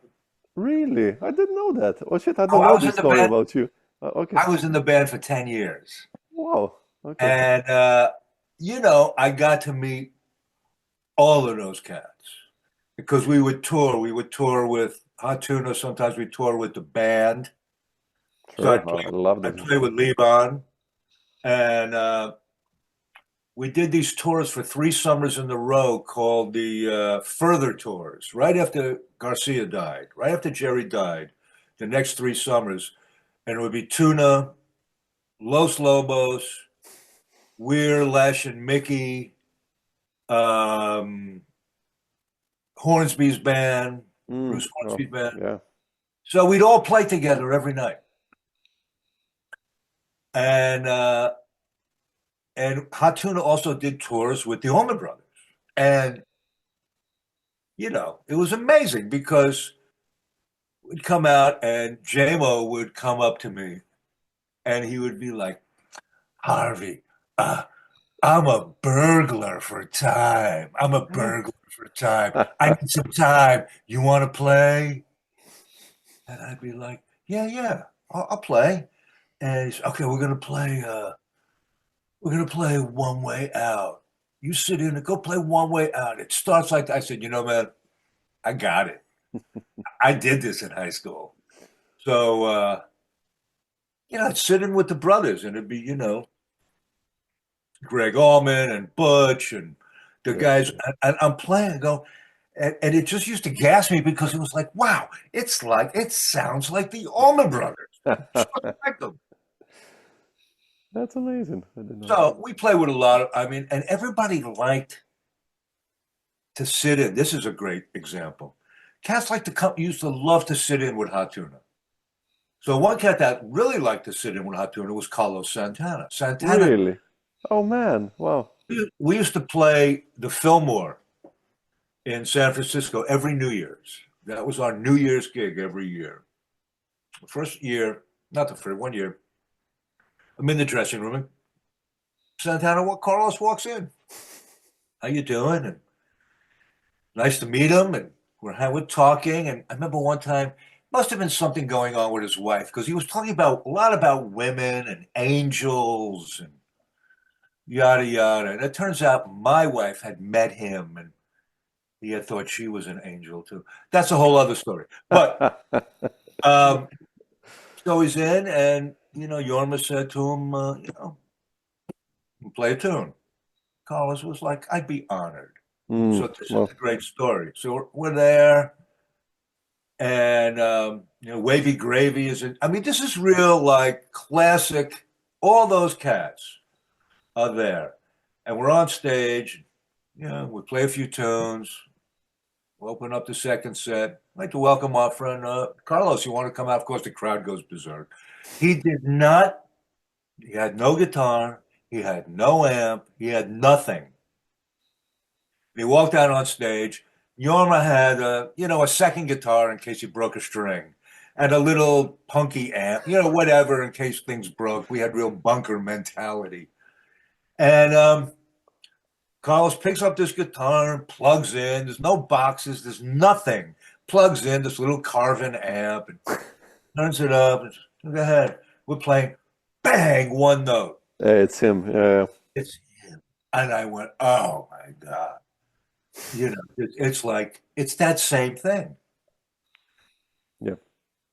Speaker 3: Really? I didn't know that. Oh shit, I don't know this story about you. Okay.
Speaker 2: I was in the band for 10 years.
Speaker 3: Wow. Okay.
Speaker 2: And, I got to meet all of those cats because we would tour. We would tour with Hot Tuna. Sometimes we tour with the band.
Speaker 3: Sure.
Speaker 2: So
Speaker 3: I'd
Speaker 2: play with Levon. And we did these tours for 3 summers in a row called the Further Tours, right after Garcia died, right after Jerry died. the next 3 summers, and it would be Tuna, Los Lobos, Weir, Lesh, and Mickey, Hornsby's band, Bruce Hornsby's band.
Speaker 3: Yeah.
Speaker 2: So we'd all play together every night. And Hot Tuna also did tours with the Allman Brothers. And, you know, it was amazing because we'd come out and J-Mo would come up to me and he would be like, Harvey, I'm a burglar for time. I'm a burglar for time. I need some time. You want to play? And I'd be like, yeah, I'll play. And he's okay. We're gonna play One Way Out. You sit in and go play One Way Out. It starts like that. I said, you know, man, I got it. I did this in high school. So, you know, I'd sit in with the brothers and it'd be, you know, Greg Allman and Butch and the guys. And I'm playing, and it just used to gas me because it was like, wow, it sounds like the Allman Brothers. Like them.
Speaker 3: That's amazing. I didn't know
Speaker 2: So we play with a lot of, and everybody liked to sit in. This is a great example. Cats used to love to sit in with Hot Tuna. So one cat that really liked to sit in with Hot Tuna was Carlos Santana.
Speaker 3: Really? Oh man, wow.
Speaker 2: We used to play the Fillmore in San Francisco every New Year's. That was our New Year's gig every year. The first year, not the first, 1 year, I'm in the dressing room and Carlos walks in. How you doing? And nice to meet him. And we're talking. And I remember one time, must have been something going on with his wife because he was talking a lot about women and angels and yada, yada. And it turns out my wife had met him and he had thought she was an angel too. That's a whole other story. But so he's in and, you know, Yorma said to him, you know, play a tune. Carlos was like, I'd be honored. So this is a great story. So we're there and, you know, Wavy Gravy is this is real, like classic, all those cats are there. And we're on stage, you know, we play a few tunes. We'll open up the second set. I'd like to welcome our friend Carlos. You want to come out? Of course, the crowd goes berserk. He did not. He had no guitar. He had no amp. He had nothing. He walked out on stage. Yorma had a second guitar in case he broke a string, and a little punky amp, you know, whatever in case things broke. We had real bunker mentality. And Carlos picks up this guitar and plugs in. There's no boxes. There's nothing. Plugs in this little Carvin amp and turns it up. And go ahead. We're playing. Bang! One note.
Speaker 3: It's him. Yeah.
Speaker 2: It's him. And I went, oh my God. You know, it's like, it's that same thing.
Speaker 3: Yeah.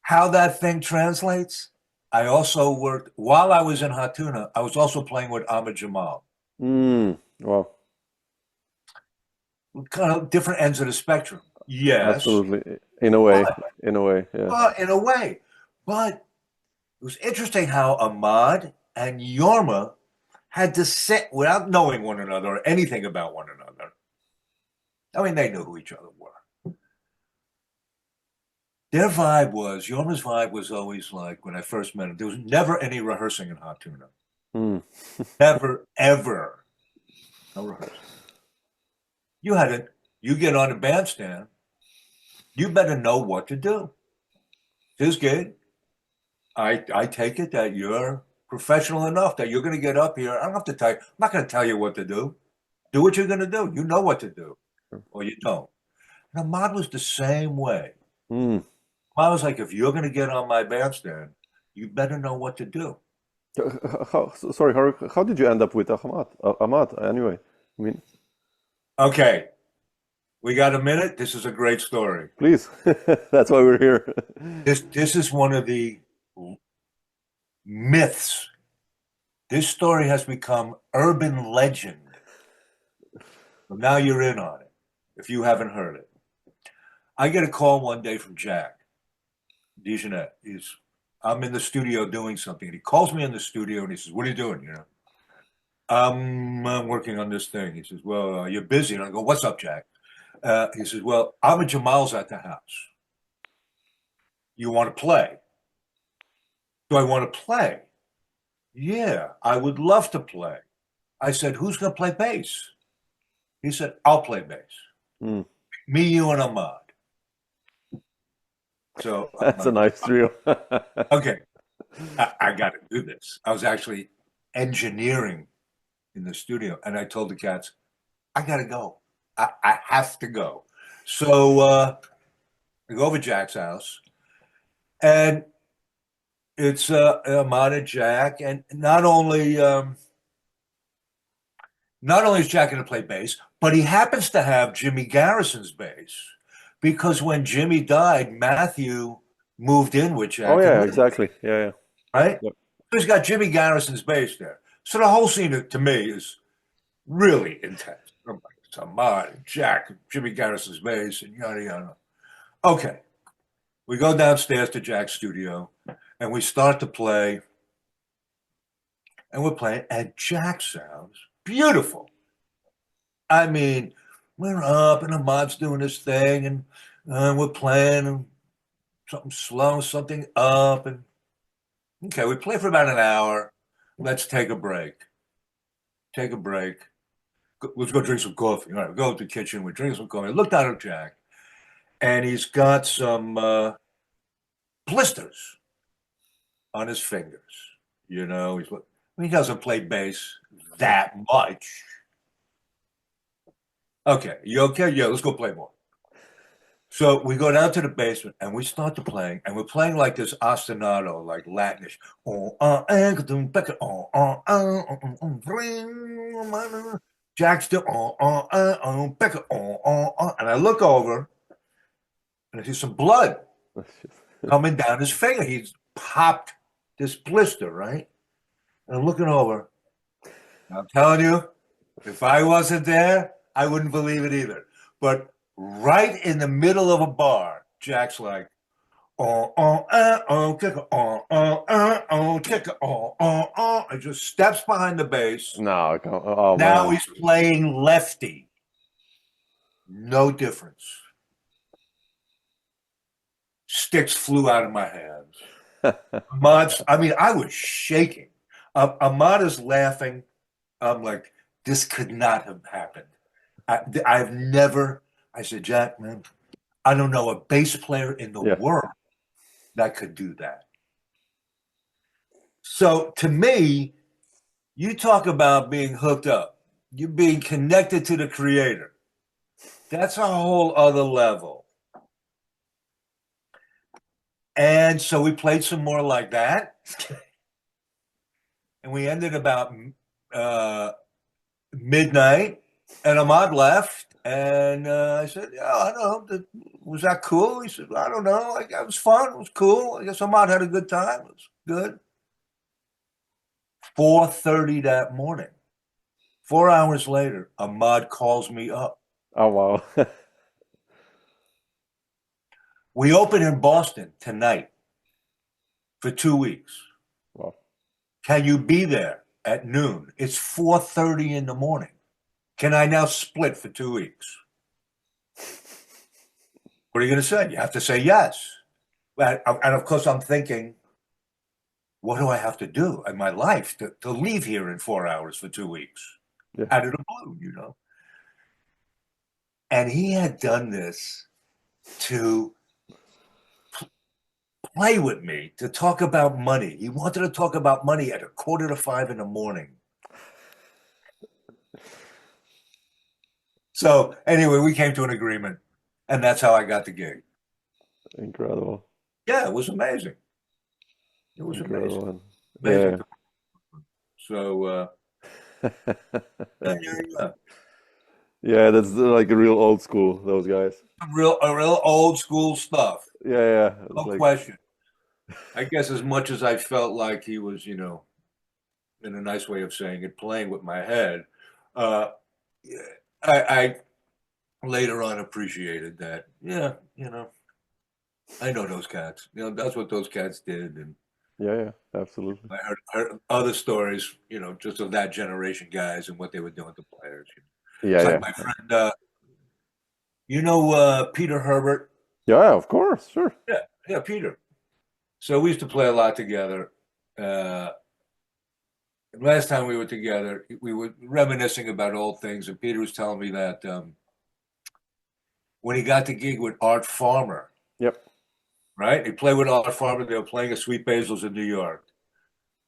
Speaker 2: How that thing translates, I also worked, while I was in Hot Tuna, I was also playing with Ahmad Jamal.
Speaker 3: Wow.
Speaker 2: Kind of different ends of the spectrum. Yes.
Speaker 3: Absolutely. In a way. Yeah.
Speaker 2: In a way. But it was interesting how Ahmad and Yorma had to sit without knowing one another or anything about one another. I mean, they knew who each other were. Their vibe was, Yorma's vibe was always like, when I first met him, there was never any rehearsing in Hot Tuna. Never, ever. No rehearsing. You get on a bandstand, you better know what to do. His gig, I take it that you're professional enough that you're going to get up here. I don't have to tell you, I'm not going to tell you what to do. Do what you're going to do. You know what to do, or you don't. And Ahmad was the same way. Ahmad was like, if you're going to get on my bandstand, you better know what to do.
Speaker 3: Sorry, how did you end up with Ahmad, anyway? I mean,
Speaker 2: okay, we got a minute. This is a great story.
Speaker 3: Please, that's why we're here.
Speaker 2: This is one of the myths. This story has become urban legend. But now you're in on it, if you haven't heard it. I get a call one day from Jack. Dijonette. I'm in the studio doing something. And he calls me in the studio and he says, "What are you doing?" I'm working on this thing. He says, "Well, you're busy." And I go, "What's up, Jack?" He says, "Well, Ahmad Jamal's at the house. You want to play?" "Do I want to play?" "Yeah, I would love to play." I said, "Who's going to play bass?" He said, "I'll play bass.
Speaker 3: Hmm.
Speaker 2: Me, you, and Ahmad." So I'm
Speaker 3: That's a
Speaker 2: like,
Speaker 3: nice trio.
Speaker 2: "Okay, I got to do this." I was actually engineering in the studio, and I told the cats, "I got to go. I have to go." So I go over to Jack's house, and it's Ahmad and Jack, and not only is Jack going to play bass, but he happens to have Jimmy Garrison's bass because when Jimmy died, Matthew moved in with
Speaker 3: Oh
Speaker 2: Jack and
Speaker 3: yeah,
Speaker 2: lived,
Speaker 3: exactly. Yeah,
Speaker 2: right?
Speaker 3: yeah.
Speaker 2: So he's got Jimmy Garrison's bass there. So the whole scene to me is really intense. I'm like, it's Ahmad, Jack, Jimmy Garrison's bass, and yada yada. Okay, we go downstairs to Jack's studio, and we start to play, and we're playing, and Jack sounds beautiful. I mean, we're up and Ahmad's doing this thing and we're playing and something slow, something up. And okay, we play for about an hour. Let's take a break. Take a break. Let's go drink some coffee. All right, we go to the kitchen. We drink some coffee. I look down at Jack and he's got some blisters on his fingers. He doesn't play bass that much. Okay, you okay? Yeah, let's go play more. So we go down to the basement and we start to playing, and we're playing like this ostinato, like Latinish. Jack still, and I look over and I see some blood coming down his finger. He's popped this blister, right? And I'm looking over. I'm telling you, if I wasn't there, I wouldn't believe it either. But right in the middle of a bar, Jack's like, kicker, kicker, and just steps behind the bass.
Speaker 3: No, oh
Speaker 2: Now
Speaker 3: man.
Speaker 2: he's playing lefty. No difference. Sticks flew out of my hands. I was shaking. Ahmad is laughing. I'm like, this could not have happened. I've never, I said, Jack, man, I don't know a bass player in the
Speaker 3: Yeah.
Speaker 2: world that could do that. So to me, you talk about being hooked up, you being connected to the creator. That's a whole other level. And so we played some more like that. And we ended about uh, midnight. And Ahmad left. And I said, yeah, I don't know. Was that cool? He said, I don't know. It was fun. It was cool. I guess Ahmad had a good time. It was good. 4:30 that morning. 4 hours later, Ahmad calls me up.
Speaker 3: Oh wow.
Speaker 2: We open in Boston tonight for 2 weeks.
Speaker 3: Wow.
Speaker 2: Can you be there at noon? It's 4:30 in the morning. Can I now split for 2 weeks? What are you going to say? You have to say yes. And of course, I'm thinking, what do I have to do in my life to leave here in 4 hours for 2 weeks?
Speaker 3: Yeah.
Speaker 2: Out of the blue. And he had done this to play with me, to talk about money. He wanted to talk about money at 4:45 in the morning. So anyway, we came to an agreement, and that's how I got the gig.
Speaker 3: Incredible.
Speaker 2: Yeah, it was amazing. It was
Speaker 3: Incredible.
Speaker 2: amazing.
Speaker 3: Yeah.
Speaker 2: Amazing. So yeah.
Speaker 3: Yeah, that's like a real old school, those guys.
Speaker 2: Real old school stuff.
Speaker 3: Yeah, yeah. It's
Speaker 2: No
Speaker 3: like,
Speaker 2: question. I guess as much as I felt like he was, in a nice way of saying it, playing with my head, uh, I later on appreciated that. Yeah, I know those cats. That's what those cats did. And
Speaker 3: Yeah, absolutely.
Speaker 2: I heard other stories, just of that generation guys and what they were doing to players.
Speaker 3: Yeah,
Speaker 2: It's like
Speaker 3: yeah,
Speaker 2: my friend, Peter Herbert.
Speaker 3: yeah. Of course, sure.
Speaker 2: Yeah, yeah, Peter. So we used to play a lot together. Uh, Last time we were together, we were reminiscing about old things, and Peter was telling me that when he got the gig with Art Farmer,
Speaker 3: Yep.
Speaker 2: right? He played with Art Farmer. They were playing at Sweet Basil's in New York,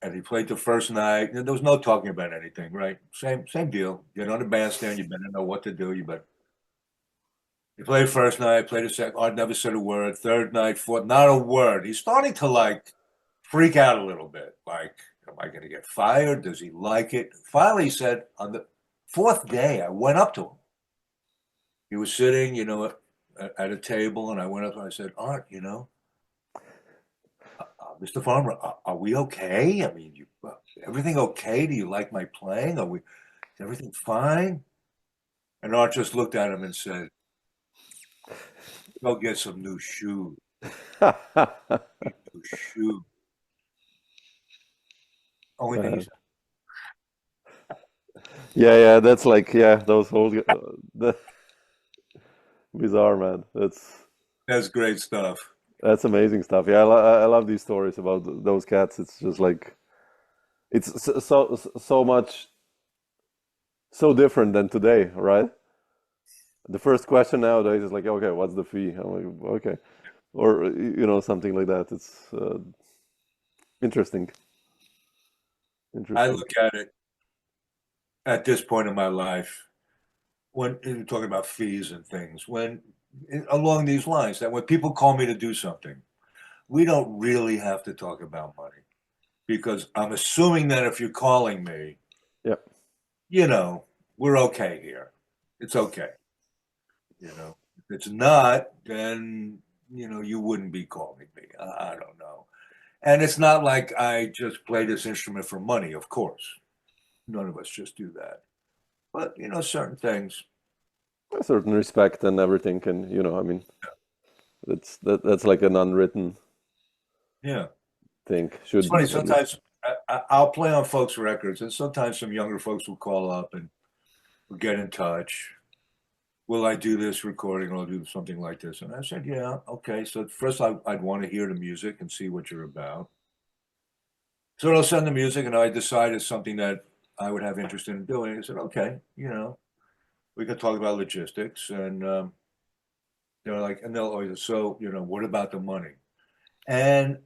Speaker 2: and he played the first night. And there was no talking about anything, right? Same deal. Get on the bandstand. You better know what to do. He played first night, played the second. Art never said a word. Third night, fourth, not a word. He's starting to freak out a little bit. Like, am I going to get fired? Does he like it? Finally, he said on the fourth day, I went up to him. He was sitting, at a table, and I went up and I said, Art, Mr. Farmer, are we okay? I mean, everything okay? Do you like my playing? Is everything fine? And Art just looked at him and said, go get some new shoes. New shoes. Only thing he said.
Speaker 3: Yeah. That's like those whole the bizarre, man.
Speaker 2: That's great stuff.
Speaker 3: That's amazing stuff. Yeah, I love these stories about those cats. It's just like it's so much so different than today, right? The first question nowadays is like, okay, what's the fee? I'm like, okay, or something like that. It's interesting,
Speaker 2: I
Speaker 3: interesting.
Speaker 2: look at it at this point in my life when you're talking about fees and things, along these lines, that when people call me to do something, we don't really have to talk about money because I'm assuming that if you're calling me,
Speaker 3: Yeah,
Speaker 2: we're okay here. It's okay. If it's not, then, you wouldn't be calling me. I don't know. And it's not like I just play this instrument for money, of course. None of us just do that. But, certain things.
Speaker 3: a certain respect and everything, and I mean, that's like an unwritten
Speaker 2: Yeah.
Speaker 3: thing.
Speaker 2: It's
Speaker 3: Should
Speaker 2: funny.
Speaker 3: be at least.
Speaker 2: Sometimes I'll play on folks' records, and sometimes some younger folks will call up and will get in touch. Will I do this recording or I'll do something like this? And I said, yeah, okay. So first I'd want to hear the music and see what you're about. So they'll send the music, and I decide it's something that I would have interest in doing. I said, okay, we can talk about logistics. And they're like, and they'll always, so, what about the money? And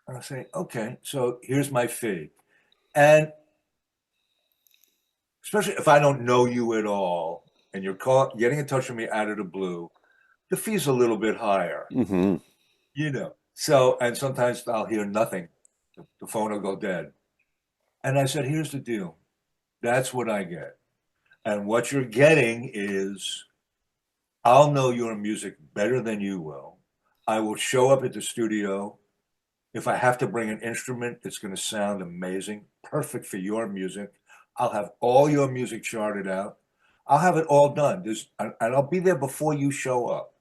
Speaker 2: I'll say, okay, so here's my fee. And especially if I don't know you at all and you're getting in touch with me out of the blue, the fee's a little bit higher,
Speaker 3: Mm-hmm.
Speaker 2: So, and sometimes I'll hear nothing. The phone will go dead. And I said, here's the deal. That's what I get. And what you're getting is I'll know your music better than you will. I will show up at the studio. If I have to bring an instrument, it's going to sound amazing, perfect for your music. I'll have all your music charted out. I'll have it all done. And I'll be there before you show up.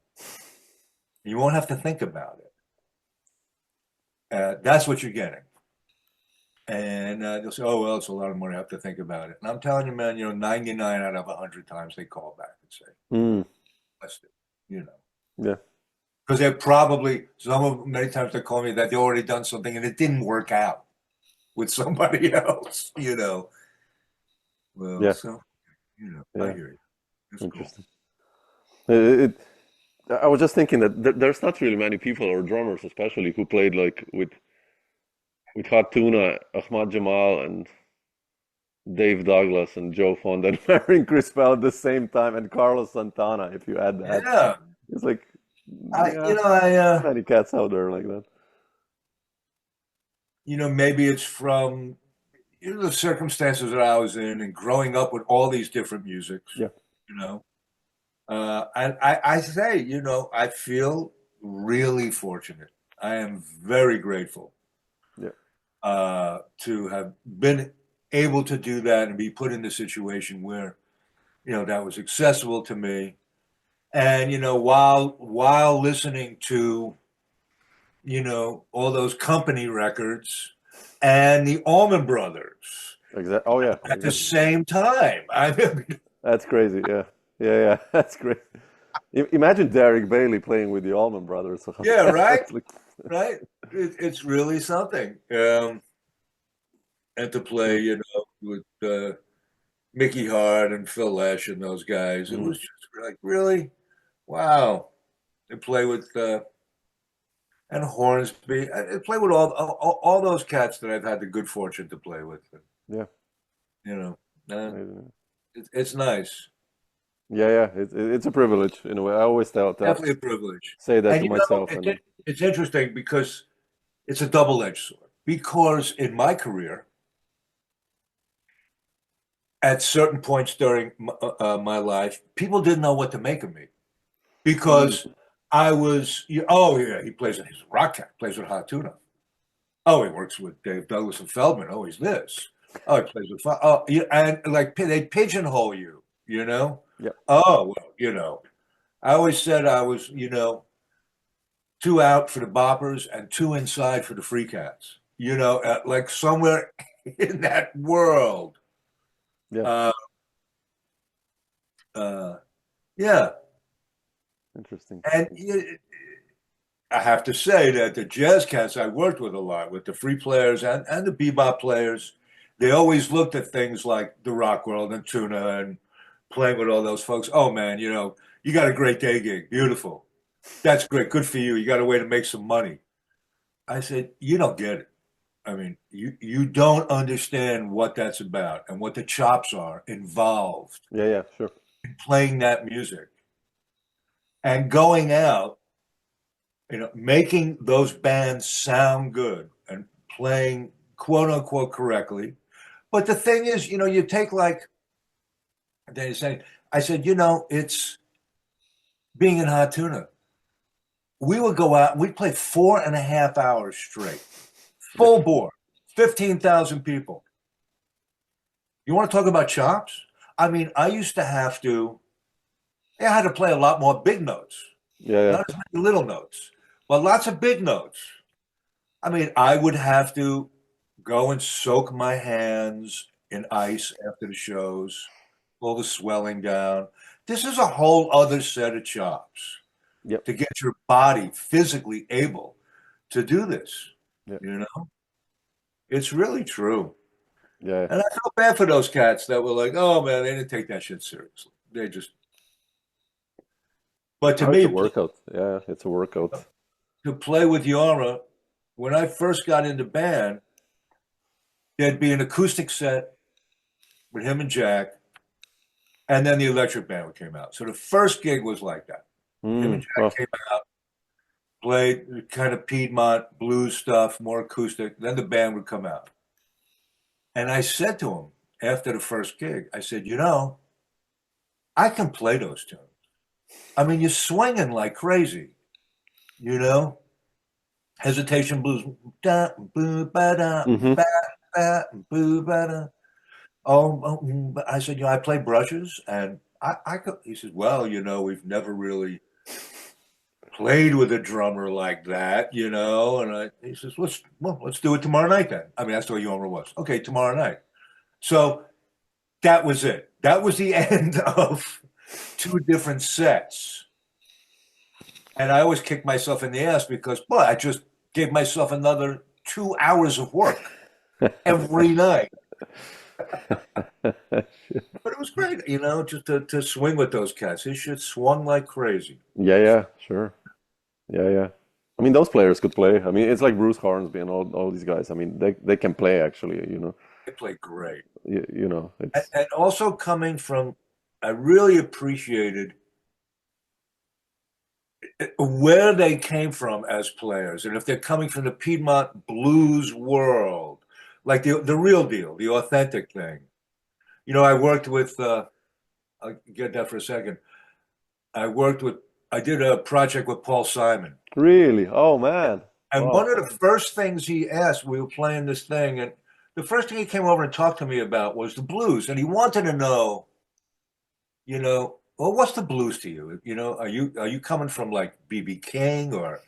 Speaker 2: You won't have to think about it. That's what you're getting. And they'll say, oh, well, it's a lot of money. I have to think about it. And I'm telling you, man, 99 out of 100 times they call back and say,
Speaker 3: Mm.
Speaker 2: let's do it,
Speaker 3: Yeah.
Speaker 2: Because many times they call me that they already done something and it didn't work out with somebody else. Well,
Speaker 3: Yeah.
Speaker 2: so, I
Speaker 3: Yeah.
Speaker 2: hear you. It's cool.
Speaker 3: Interesting. It, I was just thinking that there's not really many people or drummers, especially, who played like with Hot Tuna, Ahmad Jamal, and Dave Douglas, and Joe Fonda, and Marilyn Crispell at the same time, and Carlos Santana. If you add that,
Speaker 2: Yeah.
Speaker 3: it's like,
Speaker 2: I,
Speaker 3: yeah,
Speaker 2: you know, I,
Speaker 3: not many cats out there like that.
Speaker 2: maybe it's from the circumstances that I was in and growing up with all these different musics,
Speaker 3: Yeah.
Speaker 2: you know. And I say, I feel really fortunate. I am very grateful
Speaker 3: Yeah.
Speaker 2: to have been able to do that and be put in the situation where, that was accessible to me. And while listening to all those company records and the Allman Brothers
Speaker 3: Exactly. Oh yeah,
Speaker 2: at the
Speaker 3: exactly.
Speaker 2: same time. I mean,
Speaker 3: That's crazy. Yeah, yeah, yeah. That's great. Imagine Derek Bailey playing with the Allman Brothers.
Speaker 2: yeah, right,
Speaker 3: That's like,
Speaker 2: right. It's really something. And to play,
Speaker 3: mm,
Speaker 2: with Mickey Hart and Phil Lesh and those guys, it
Speaker 3: mm.
Speaker 2: was just like really, wow. To play with and Hornsby, I play with all those cats that I've had the good fortune to play with.
Speaker 3: Yeah,
Speaker 2: You know, uh,
Speaker 3: amazing.
Speaker 2: it's nice.
Speaker 3: Yeah, yeah. It's a privilege in a way. I always
Speaker 2: Definitely a privilege.
Speaker 3: say that
Speaker 2: And
Speaker 3: to myself,
Speaker 2: it's
Speaker 3: and
Speaker 2: it's interesting because it's a double-edged sword. Because in my career, at certain points during my life, people didn't know what to make of me
Speaker 3: mm,
Speaker 2: because I was, oh yeah, he's a rock cat, plays with Hot Tuna. Oh, he works with Dave Douglas and Feldman. Oh, he's this. Oh, he plays with, oh, yeah, and like they pigeonhole you, you know?
Speaker 3: yeah,
Speaker 2: Oh, well, I always said I was, two out for the boppers and two inside for the free cats. Like somewhere in that world.
Speaker 3: yeah.
Speaker 2: Uh, uh, yeah,
Speaker 3: Interesting.
Speaker 2: and I have to say that the jazz cats I worked with a lot, with the free players and the bebop players, they always looked at things like the rock world and Tuna and playing with all those folks. Oh man, you got a great day gig, beautiful. That's great, good for you. You got a way to make some money. I said, you don't get it. I mean, you don't understand what that's about and what the chops are involved
Speaker 3: Yeah, yeah, sure.
Speaker 2: in playing that music and going out, making those bands sound good and playing quote unquote correctly. But the thing is, you take like they say, I said, it's being in Hot Tuna. We would go out, we'd play 4.5 hours straight,
Speaker 3: Yeah.
Speaker 2: full bore, 15,000 people. You want to talk about chops? I mean, I used to have to, I had to play a lot more big notes,
Speaker 3: Yeah, yeah.
Speaker 2: not as many little notes, but lots of big notes. I mean, I would have to go and soak my hands in ice after the shows, pull the swelling down. This is a whole other set of chops
Speaker 3: Yep.
Speaker 2: to get your body physically able to do this.
Speaker 3: Yeah.
Speaker 2: You know, it's really true.
Speaker 3: Yeah.
Speaker 2: And I felt bad for those cats that were like, oh man, they didn't take that shit seriously. They just, but to
Speaker 3: No, it's a
Speaker 2: me,
Speaker 3: workout. Yeah, it's a workout.
Speaker 2: to play with Yara, when I first got into band, there'd be an acoustic set with him and Jack, and then the electric band came out. So the first gig was like that. Him and
Speaker 3: Mm.
Speaker 2: Jack
Speaker 3: Oh,
Speaker 2: came out, played kind of Piedmont blues stuff, more acoustic. Then the band would come out. And I said to him after the first gig, I said, I can play those tunes. I mean, you're swinging like crazy, you know? Hesitation blues. Da, boo, ba, da,
Speaker 3: mm-hmm.
Speaker 2: ba, ba, boo, ba, da. But I said, I play brushes, and I could. He says, well, we've never really played with a drummer like that, And he says, let's do it tomorrow night then. I mean, that's the way Yomer was. Okay, tomorrow night. So that was it. That was the end of two different sets, and I always kick myself in the ass because, boy, I just gave myself another 2 hours of work every night. But it was great, just to swing with those cats. His shit swung like crazy.
Speaker 3: Yeah, yeah, sure. Yeah, yeah. I mean, those players could play. I mean, it's like Bruce Hornsby and all these guys. I mean, they can play actually.
Speaker 2: They played great.
Speaker 3: It's
Speaker 2: And also coming from, I really appreciated where they came from as players. And if they're coming from the Piedmont blues world, like the real deal, the authentic thing. I worked with, I'll get that for a second. I did a project with Paul Simon.
Speaker 3: really, oh man.
Speaker 2: And
Speaker 3: Wow.
Speaker 2: one of the first things he asked, we were playing this thing, and the first thing he came over and talked to me about was the blues. And he wanted to know, well, what's the blues to you? You know, are you coming from like B.B. King or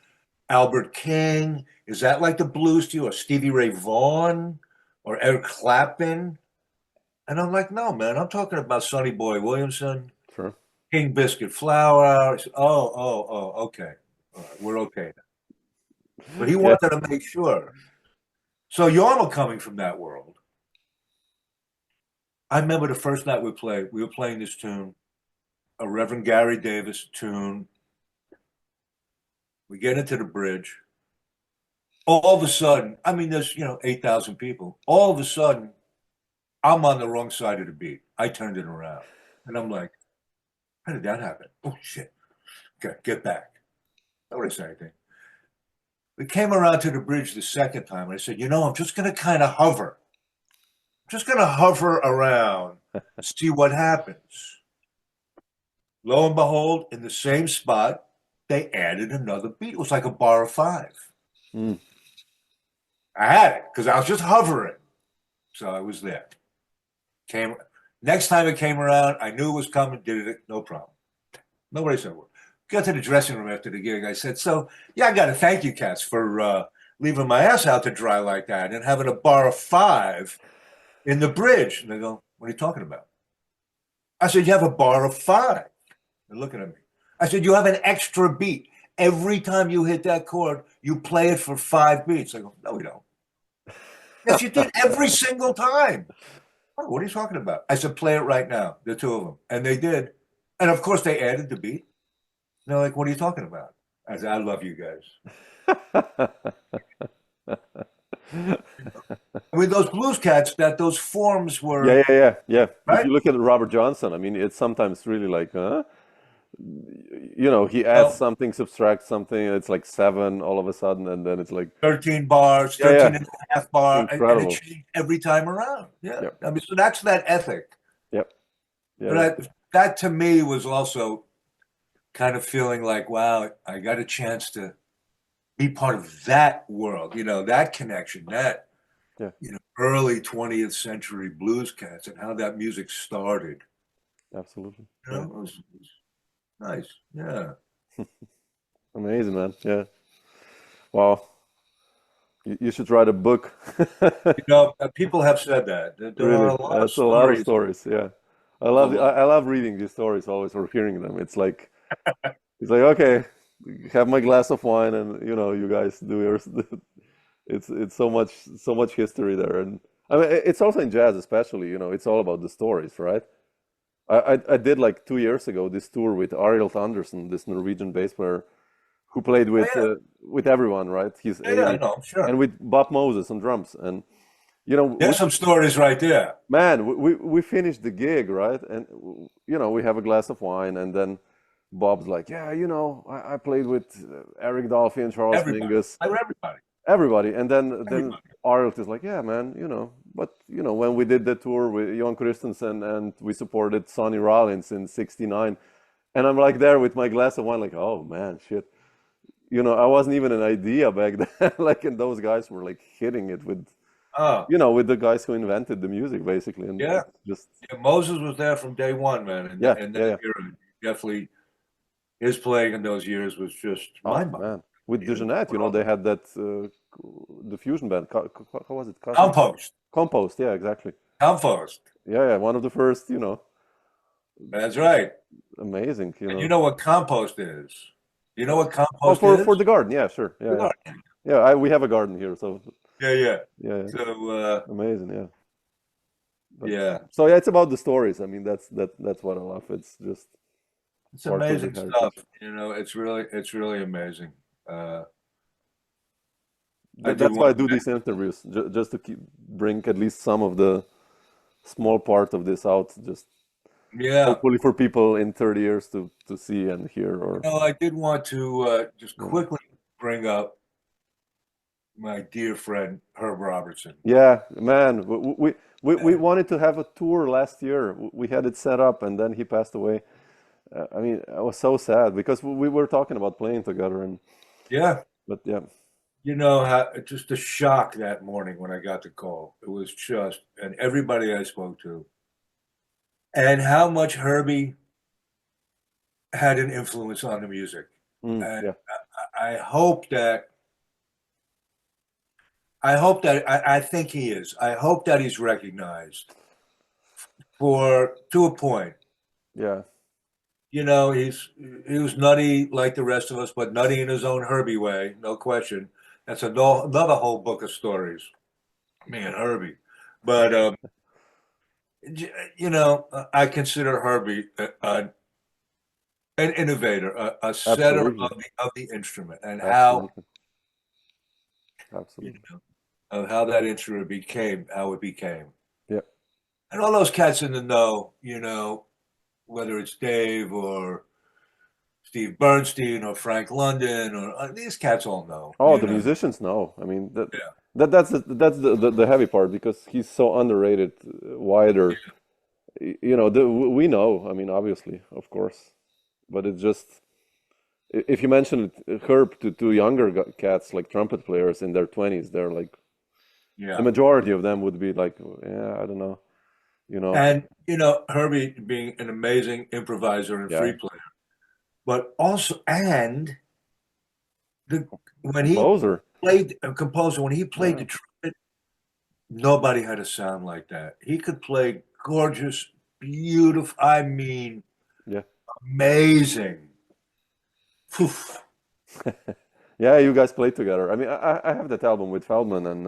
Speaker 2: Albert King? Is that like the blues to you, or Stevie Ray Vaughan or Eric Clapton? And I'm like, no, man, I'm talking about Sonny Boy Williamson,
Speaker 3: Sure.
Speaker 2: King Biscuit Flower. Okay. All right, we're okay now. But he
Speaker 3: Yeah.
Speaker 2: wanted to make sure. So you're coming from that world. I remember the first night we played, we were playing this tune, a Reverend Gary Davis tune. We get into the bridge. All of a sudden, I mean, there's, 8,000 people. All of a sudden, I'm on the wrong side of the beat. I turned it around. And I'm like, how did that happen? Oh, shit. Okay, get back. Nobody said anything. We came around to the bridge the second time, and I said, I'm just going to kind of hover. I'm just going to hover around, see what happens. Lo and behold, in the same spot, they added another beat. It was like a bar of five.
Speaker 3: Mm.
Speaker 2: I had it because I was just hovering. So I was there. Next time it came around, I knew it was coming, did it, no problem. Nobody said a word. Got to the dressing room after the gig. I said, so, yeah, I got to thank you, cats, for leaving my ass out to dry like that and having a bar of five in the bridge. And they go, what are you talking about? I said, you have a bar of five. They're looking at me. I said, you have an extra beat. Every time you hit that chord, you play it for 5 beats. I go, no, we don't. Yes, you did every single time. Oh, what are you talking about? I said, play it right now, the two of them. And they did. And of course, they added the beat. And they're like, what are you talking about? I said, I love you guys. I mean, those blues cats, those forms
Speaker 3: Yeah,
Speaker 2: were,
Speaker 3: yeah, yeah, yeah. If
Speaker 2: right?
Speaker 3: you look at Robert Johnson, I mean, it's sometimes really like, huh? He adds
Speaker 2: Well,
Speaker 3: something, subtracts something, and it's like seven all of a sudden, and then it's like,
Speaker 2: 13 bars,
Speaker 3: yeah,
Speaker 2: 13
Speaker 3: yeah,
Speaker 2: and a half bar, and it
Speaker 3: incredible.
Speaker 2: changed every time around. Yeah.
Speaker 3: Yep,
Speaker 2: I mean, so that's that ethic.
Speaker 3: yep, yeah,
Speaker 2: But
Speaker 3: yeah,
Speaker 2: that to me was also kind of feeling like, wow, I got a chance to be part of that world, that connection, that,
Speaker 3: yeah,
Speaker 2: early 20th century blues cats and how that music started.
Speaker 3: absolutely. Yeah,
Speaker 2: It was nice. Yeah.
Speaker 3: amazing, man. Yeah. Wow. You should write a book.
Speaker 2: People have said that. There are
Speaker 3: Really,
Speaker 2: a lot of
Speaker 3: that's a lot of
Speaker 2: stories.
Speaker 3: stories. Yeah,
Speaker 2: There's a lot.
Speaker 3: I love reading these stories always or hearing them. It's like okay, have my glass of wine and you guys do yours. It's so much history there, and I mean it's also in jazz especially. It's all about the stories, right? I did like 2 years ago this tour with Ariel Andersen, this Norwegian bass player who played
Speaker 2: Oh, yeah.
Speaker 3: with everyone, right? He's
Speaker 2: Yeah, yeah, I
Speaker 3: 80,
Speaker 2: know.
Speaker 3: and
Speaker 2: Sure.
Speaker 3: with Bob Moses on drums, and you know
Speaker 2: There's
Speaker 3: we
Speaker 2: some stories right there.
Speaker 3: man we finished the gig, right? And we have a glass of wine, and then Bob's like, yeah, I played with Eric Dolphy and Charles
Speaker 2: Everybody.
Speaker 3: Mingus,
Speaker 2: Everybody.
Speaker 3: everybody, and then
Speaker 2: Everybody.
Speaker 3: Ariel is like, yeah, man, but when we did the tour with Jon Christensen and we supported Sonny Rollins in '69, and I'm like there with my glass of wine, like, oh man, shit. I wasn't even an idea back then. Like, and those guys were like hitting it with,
Speaker 2: Oh,
Speaker 3: with the guys who invented the music, basically. And
Speaker 2: yeah.
Speaker 3: it's just,
Speaker 2: Yeah, Moses was there from day one, man. And
Speaker 3: yeah,
Speaker 2: that, and
Speaker 3: yeah,
Speaker 2: that
Speaker 3: yeah.
Speaker 2: era, definitely his playing in those years was just
Speaker 3: Oh,
Speaker 2: mind-boggling.
Speaker 3: man. With
Speaker 2: He was
Speaker 3: Dejournette, they
Speaker 2: phenomenal.
Speaker 3: had that, the fusion band. How was it?
Speaker 2: Compost.
Speaker 3: Compost, yeah, exactly.
Speaker 2: Compost.
Speaker 3: Yeah, yeah. One of the first,
Speaker 2: That's right.
Speaker 3: amazing,
Speaker 2: And you know what compost is? You know what
Speaker 3: Oh,
Speaker 2: compost
Speaker 3: for
Speaker 2: is?
Speaker 3: the garden, yeah, sure. Yeah,
Speaker 2: The
Speaker 3: yeah.
Speaker 2: garden.
Speaker 3: Yeah, we have a garden here, so
Speaker 2: Yeah, yeah.
Speaker 3: yeah, yeah.
Speaker 2: So,
Speaker 3: Amazing, yeah. But
Speaker 2: yeah,
Speaker 3: so yeah, it's about the stories. I mean, that's what I love. It's just
Speaker 2: it's
Speaker 3: part of the
Speaker 2: amazing stuff.
Speaker 3: heritage.
Speaker 2: It's really amazing. Uh, I did
Speaker 3: That's why
Speaker 2: one.
Speaker 3: I do these interviews, just to bring at least some of the small part of this out, just
Speaker 2: Yeah,
Speaker 3: hopefully for people in 30 years to see and hear. Or
Speaker 2: I did want to just
Speaker 3: yeah,
Speaker 2: quickly bring up my dear friend Herb Robertson.
Speaker 3: yeah, man, we wanted to have a tour last year. We had it set up, and then he passed away. I mean, I was so sad because we were talking about playing together, and
Speaker 2: Yeah,
Speaker 3: but yeah,
Speaker 2: how just a shock that morning when I got the call. It was just, and everybody I spoke to, and how much Herbie had an influence on the music. And
Speaker 3: Yeah.
Speaker 2: I hope that I think he is. I hope that he's recognized to a point.
Speaker 3: Yeah.
Speaker 2: You know, he was nutty like the rest of us, but nutty in his own Herbie way, no question. That's another whole book of stories, me and Herbie. But you know, I consider Herbie an innovator, a setter
Speaker 3: Absolutely.
Speaker 2: of the instrument, and
Speaker 3: Absolutely.
Speaker 2: you
Speaker 3: Absolutely.
Speaker 2: know, of how that instrument became how it became.
Speaker 3: Yeah.
Speaker 2: And all those cats in the know, you know, whether it's Dave or Steve Bernstein or Frank London or these cats all know,
Speaker 3: Oh,
Speaker 2: you
Speaker 3: the
Speaker 2: know.
Speaker 3: musicians know. I mean,
Speaker 2: Yeah,
Speaker 3: that's the heavy part because he's so underrated, wider. You know, we know. I mean, obviously, of course, but it's just if you mention Herb to two younger cats like trumpet players in their 20s, they're like the
Speaker 2: yeah.
Speaker 3: majority of them would be like, yeah, I don't know, you know,
Speaker 2: And you know, Herbie being an amazing improviser and free
Speaker 3: yeah,
Speaker 2: player, but also the when he
Speaker 3: composer,
Speaker 2: played a composer, when he played
Speaker 3: yeah,
Speaker 2: the trumpet, nobody had a sound like that. He could play gorgeous, beautiful, I mean,
Speaker 3: yeah,
Speaker 2: amazing. Phew.
Speaker 3: yeah. You guys played together. I mean, I have that album with Feldman and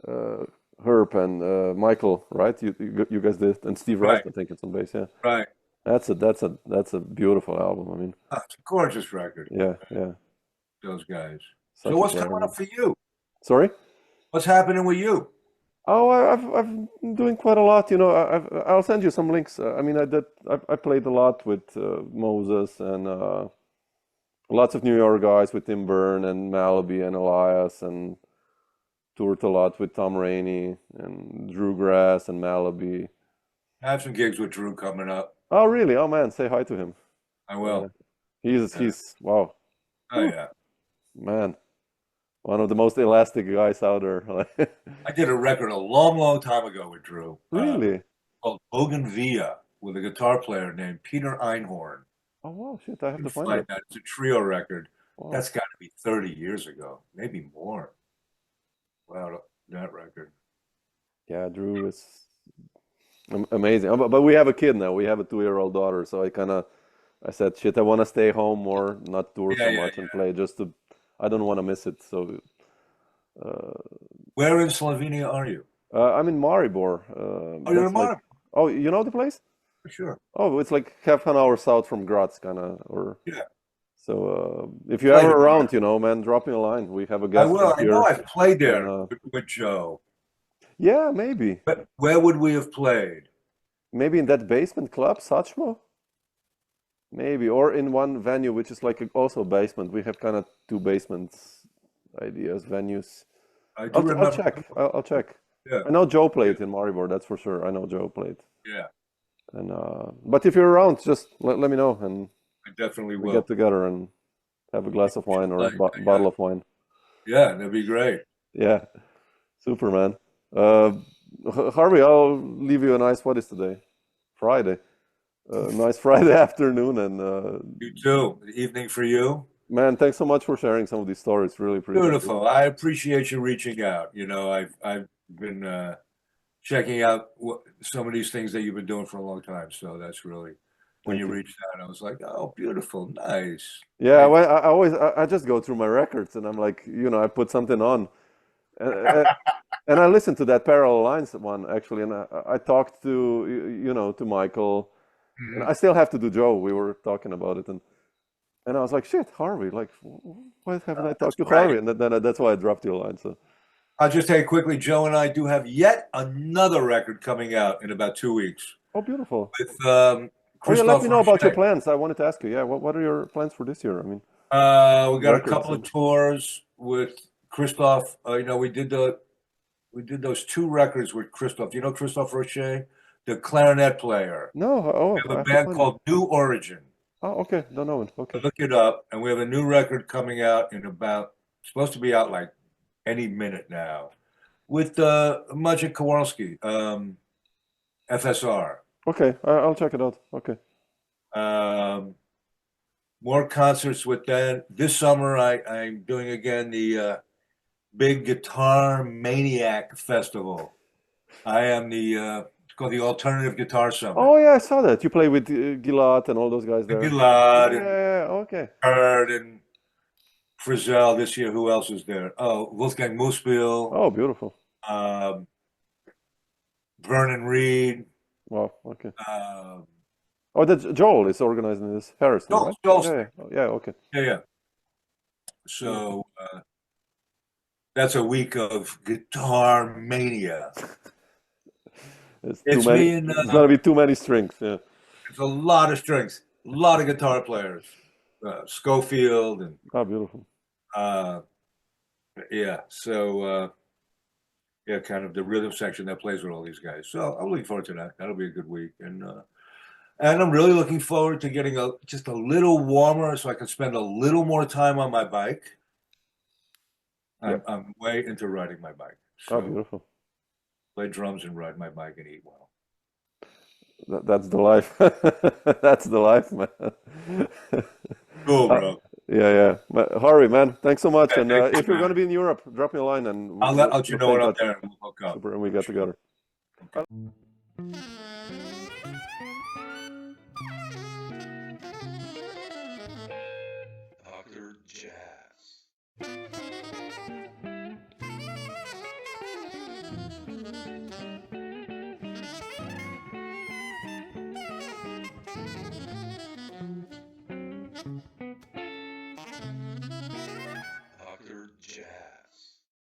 Speaker 3: uh, Herb and Michael, right? You guys did, and Steve Rust,
Speaker 2: Right,
Speaker 3: I think it's on bass. Yeah,
Speaker 2: right.
Speaker 3: that's a beautiful album. I mean,
Speaker 2: Oh, it's a gorgeous record,
Speaker 3: yeah, yeah,
Speaker 2: those guys. So
Speaker 3: such a
Speaker 2: what's coming
Speaker 3: player.
Speaker 2: up for you?
Speaker 3: Sorry.
Speaker 2: What's happening with you?
Speaker 3: Oh, I've been doing quite a lot. You know, I'll send you some links. I mean, I played a lot with Moses and lots of New York guys with Tim Byrne and Malaby and Elias and toured a lot with Tom Rainey and Drew Grass and Malaby.
Speaker 2: I have some gigs with Drew coming up.
Speaker 3: Oh, really? Oh man, say hi to him.
Speaker 2: I
Speaker 3: Yeah,
Speaker 2: will. Yeah.
Speaker 3: he's wow,
Speaker 2: Oh
Speaker 3: Whew,
Speaker 2: yeah.
Speaker 3: man, one of the most elastic guys out there.
Speaker 2: I did a record a long, long time ago with Drew,
Speaker 3: Really?
Speaker 2: called Bougainvillea with a guitar player named Peter Einhorn.
Speaker 3: Oh wow, shit! I have
Speaker 2: You
Speaker 3: to
Speaker 2: can
Speaker 3: find
Speaker 2: find
Speaker 3: that.
Speaker 2: that. It's a trio record.
Speaker 3: Wow.
Speaker 2: That's got to be 30 years ago, maybe more. Wow, that record.
Speaker 3: Yeah, Drew is amazing. But we have a kid now. We have a 2-year-old daughter, so I said, shit, I want to stay home more, not tour
Speaker 2: Yeah,
Speaker 3: so
Speaker 2: yeah,
Speaker 3: much and
Speaker 2: yeah.
Speaker 3: play just to. I don't want to miss it. So uh,
Speaker 2: Where in Slovenia are you?
Speaker 3: I'm in Maribor.
Speaker 2: Oh, you're in
Speaker 3: That's like,
Speaker 2: Maribor,
Speaker 3: oh, you know the place?
Speaker 2: for sure.
Speaker 3: Oh, it's like half an hour south from Graz, kind of. Or
Speaker 2: Yeah,
Speaker 3: so if you're
Speaker 2: played
Speaker 3: ever
Speaker 2: in
Speaker 3: around,
Speaker 2: Maribor.
Speaker 3: you know, man, drop me a line. We have a
Speaker 2: I
Speaker 3: guest
Speaker 2: will.
Speaker 3: band
Speaker 2: I know
Speaker 3: here,
Speaker 2: I've played
Speaker 3: and
Speaker 2: there with Joe.
Speaker 3: yeah, maybe,
Speaker 2: Where would we have played?
Speaker 3: maybe in that basement club, Sachmo. Maybe, or in one venue, which is like also basement. We have kind of two basements ideas, venues.
Speaker 2: I do
Speaker 3: I'll
Speaker 2: remember.
Speaker 3: check. I'll check.
Speaker 2: Yeah,
Speaker 3: I know Joe
Speaker 2: yeah,
Speaker 3: played in Maribor, that's for sure. I know Joe played.
Speaker 2: yeah.
Speaker 3: And but if you're around, just let me know, and
Speaker 2: I definitely
Speaker 3: we get
Speaker 2: will.
Speaker 3: together and have a glass of wine or a
Speaker 2: Like,
Speaker 3: bottle of wine.
Speaker 2: yeah, that'd be great.
Speaker 3: Yeah, super, man. Uh, Harvey, I'll leave you a nice what is today? Friday. Nice Friday afternoon, and
Speaker 2: You too. Evening for you.
Speaker 3: man, thanks so much for sharing some of these stories. Really appreciate it.
Speaker 2: Beautiful. I appreciate you reaching out. You know, I've been checking out some of these things that you've been doing for a long time. So that's really when
Speaker 3: Thank
Speaker 2: you
Speaker 3: you.
Speaker 2: reached out, I was like, oh, beautiful, nice.
Speaker 3: Yeah,
Speaker 2: Thank
Speaker 3: well, I always I just go through my records and I'm like, I put something on, and, and I listened to that Parallel Lines one actually, and I talked to to Michael, and
Speaker 2: you.
Speaker 3: I still have to do Joe. We were talking about it, and I was like, shit, Harvey, like, why haven't I
Speaker 2: That's
Speaker 3: talked to
Speaker 2: great.
Speaker 3: Harvey? And then that's why I dropped your line. So,
Speaker 2: I'll just tell you quickly, Joe and I do have yet another record coming out in about 2 weeks
Speaker 3: oh, beautiful.
Speaker 2: with
Speaker 3: Oh yeah, let
Speaker 2: Christophe
Speaker 3: me know about your
Speaker 2: Roche.
Speaker 3: plans. I wanted to ask you. Yeah, what are your plans for this year? I mean,
Speaker 2: We got a
Speaker 3: records
Speaker 2: couple of
Speaker 3: and
Speaker 2: tours with Christophe. You know, we did those two records with Christophe. You know Christophe Roche, the clarinet player.
Speaker 3: no, oh,
Speaker 2: We
Speaker 3: I
Speaker 2: have a
Speaker 3: have to
Speaker 2: band
Speaker 3: find it.
Speaker 2: called New Origin.
Speaker 3: Oh, okay, don't know it.
Speaker 2: So
Speaker 3: Okay.
Speaker 2: look it up, and we have a new record coming out in about supposed to be out like any minute now with Maciek Kowalski, FSR.
Speaker 3: Okay, I'll check it out. Okay.
Speaker 2: Um, more concerts with that. This summer, I'm doing again the Big Guitar Maniac Festival. I am it's called the Alternative Guitar Summit.
Speaker 3: Oh yeah, I saw that. You play with Gilad and all those guys there.
Speaker 2: Gilad
Speaker 3: Yeah,
Speaker 2: and
Speaker 3: yeah, yeah, okay.
Speaker 2: Kurt and Frizzell this year. Who else is there? Oh, Wolfgang Muspel,
Speaker 3: Oh, beautiful.
Speaker 2: um, Vernon Reed.
Speaker 3: Wow, okay.
Speaker 2: Um,
Speaker 3: Oh, that's Joel is organizing this. Harrison, right?
Speaker 2: Joel's
Speaker 3: Yeah,
Speaker 2: there.
Speaker 3: yeah, yeah, okay.
Speaker 2: Yeah. So that's a week of guitar mania.
Speaker 3: It's
Speaker 2: It's
Speaker 3: too many.
Speaker 2: me and
Speaker 3: It's gonna be too many strings. Yeah.
Speaker 2: it's a lot of strings, a lot of guitar players. Schofield and
Speaker 3: Oh, beautiful.
Speaker 2: yeah. So yeah, kind of the rhythm section that plays with all these guys. So I'm looking forward to that. That'll be a good week, and I'm really looking forward to getting just a little warmer so I can spend a little more time on my bike. I'm way into riding my bike.
Speaker 3: Oh,
Speaker 2: So
Speaker 3: beautiful.
Speaker 2: play drums and ride my bike and eat well.
Speaker 3: That's the life. That's the life, man.
Speaker 2: Cool, bro.
Speaker 3: Yeah. Harvey, man, thanks so much.
Speaker 2: Yeah,
Speaker 3: And
Speaker 2: thanks,
Speaker 3: if you're
Speaker 2: man.
Speaker 3: going to be in Europe, drop me a line and
Speaker 2: I'll let you know
Speaker 3: stay in
Speaker 2: when I'm
Speaker 3: touch.
Speaker 2: there and we'll hook up.
Speaker 3: Super, and we get together.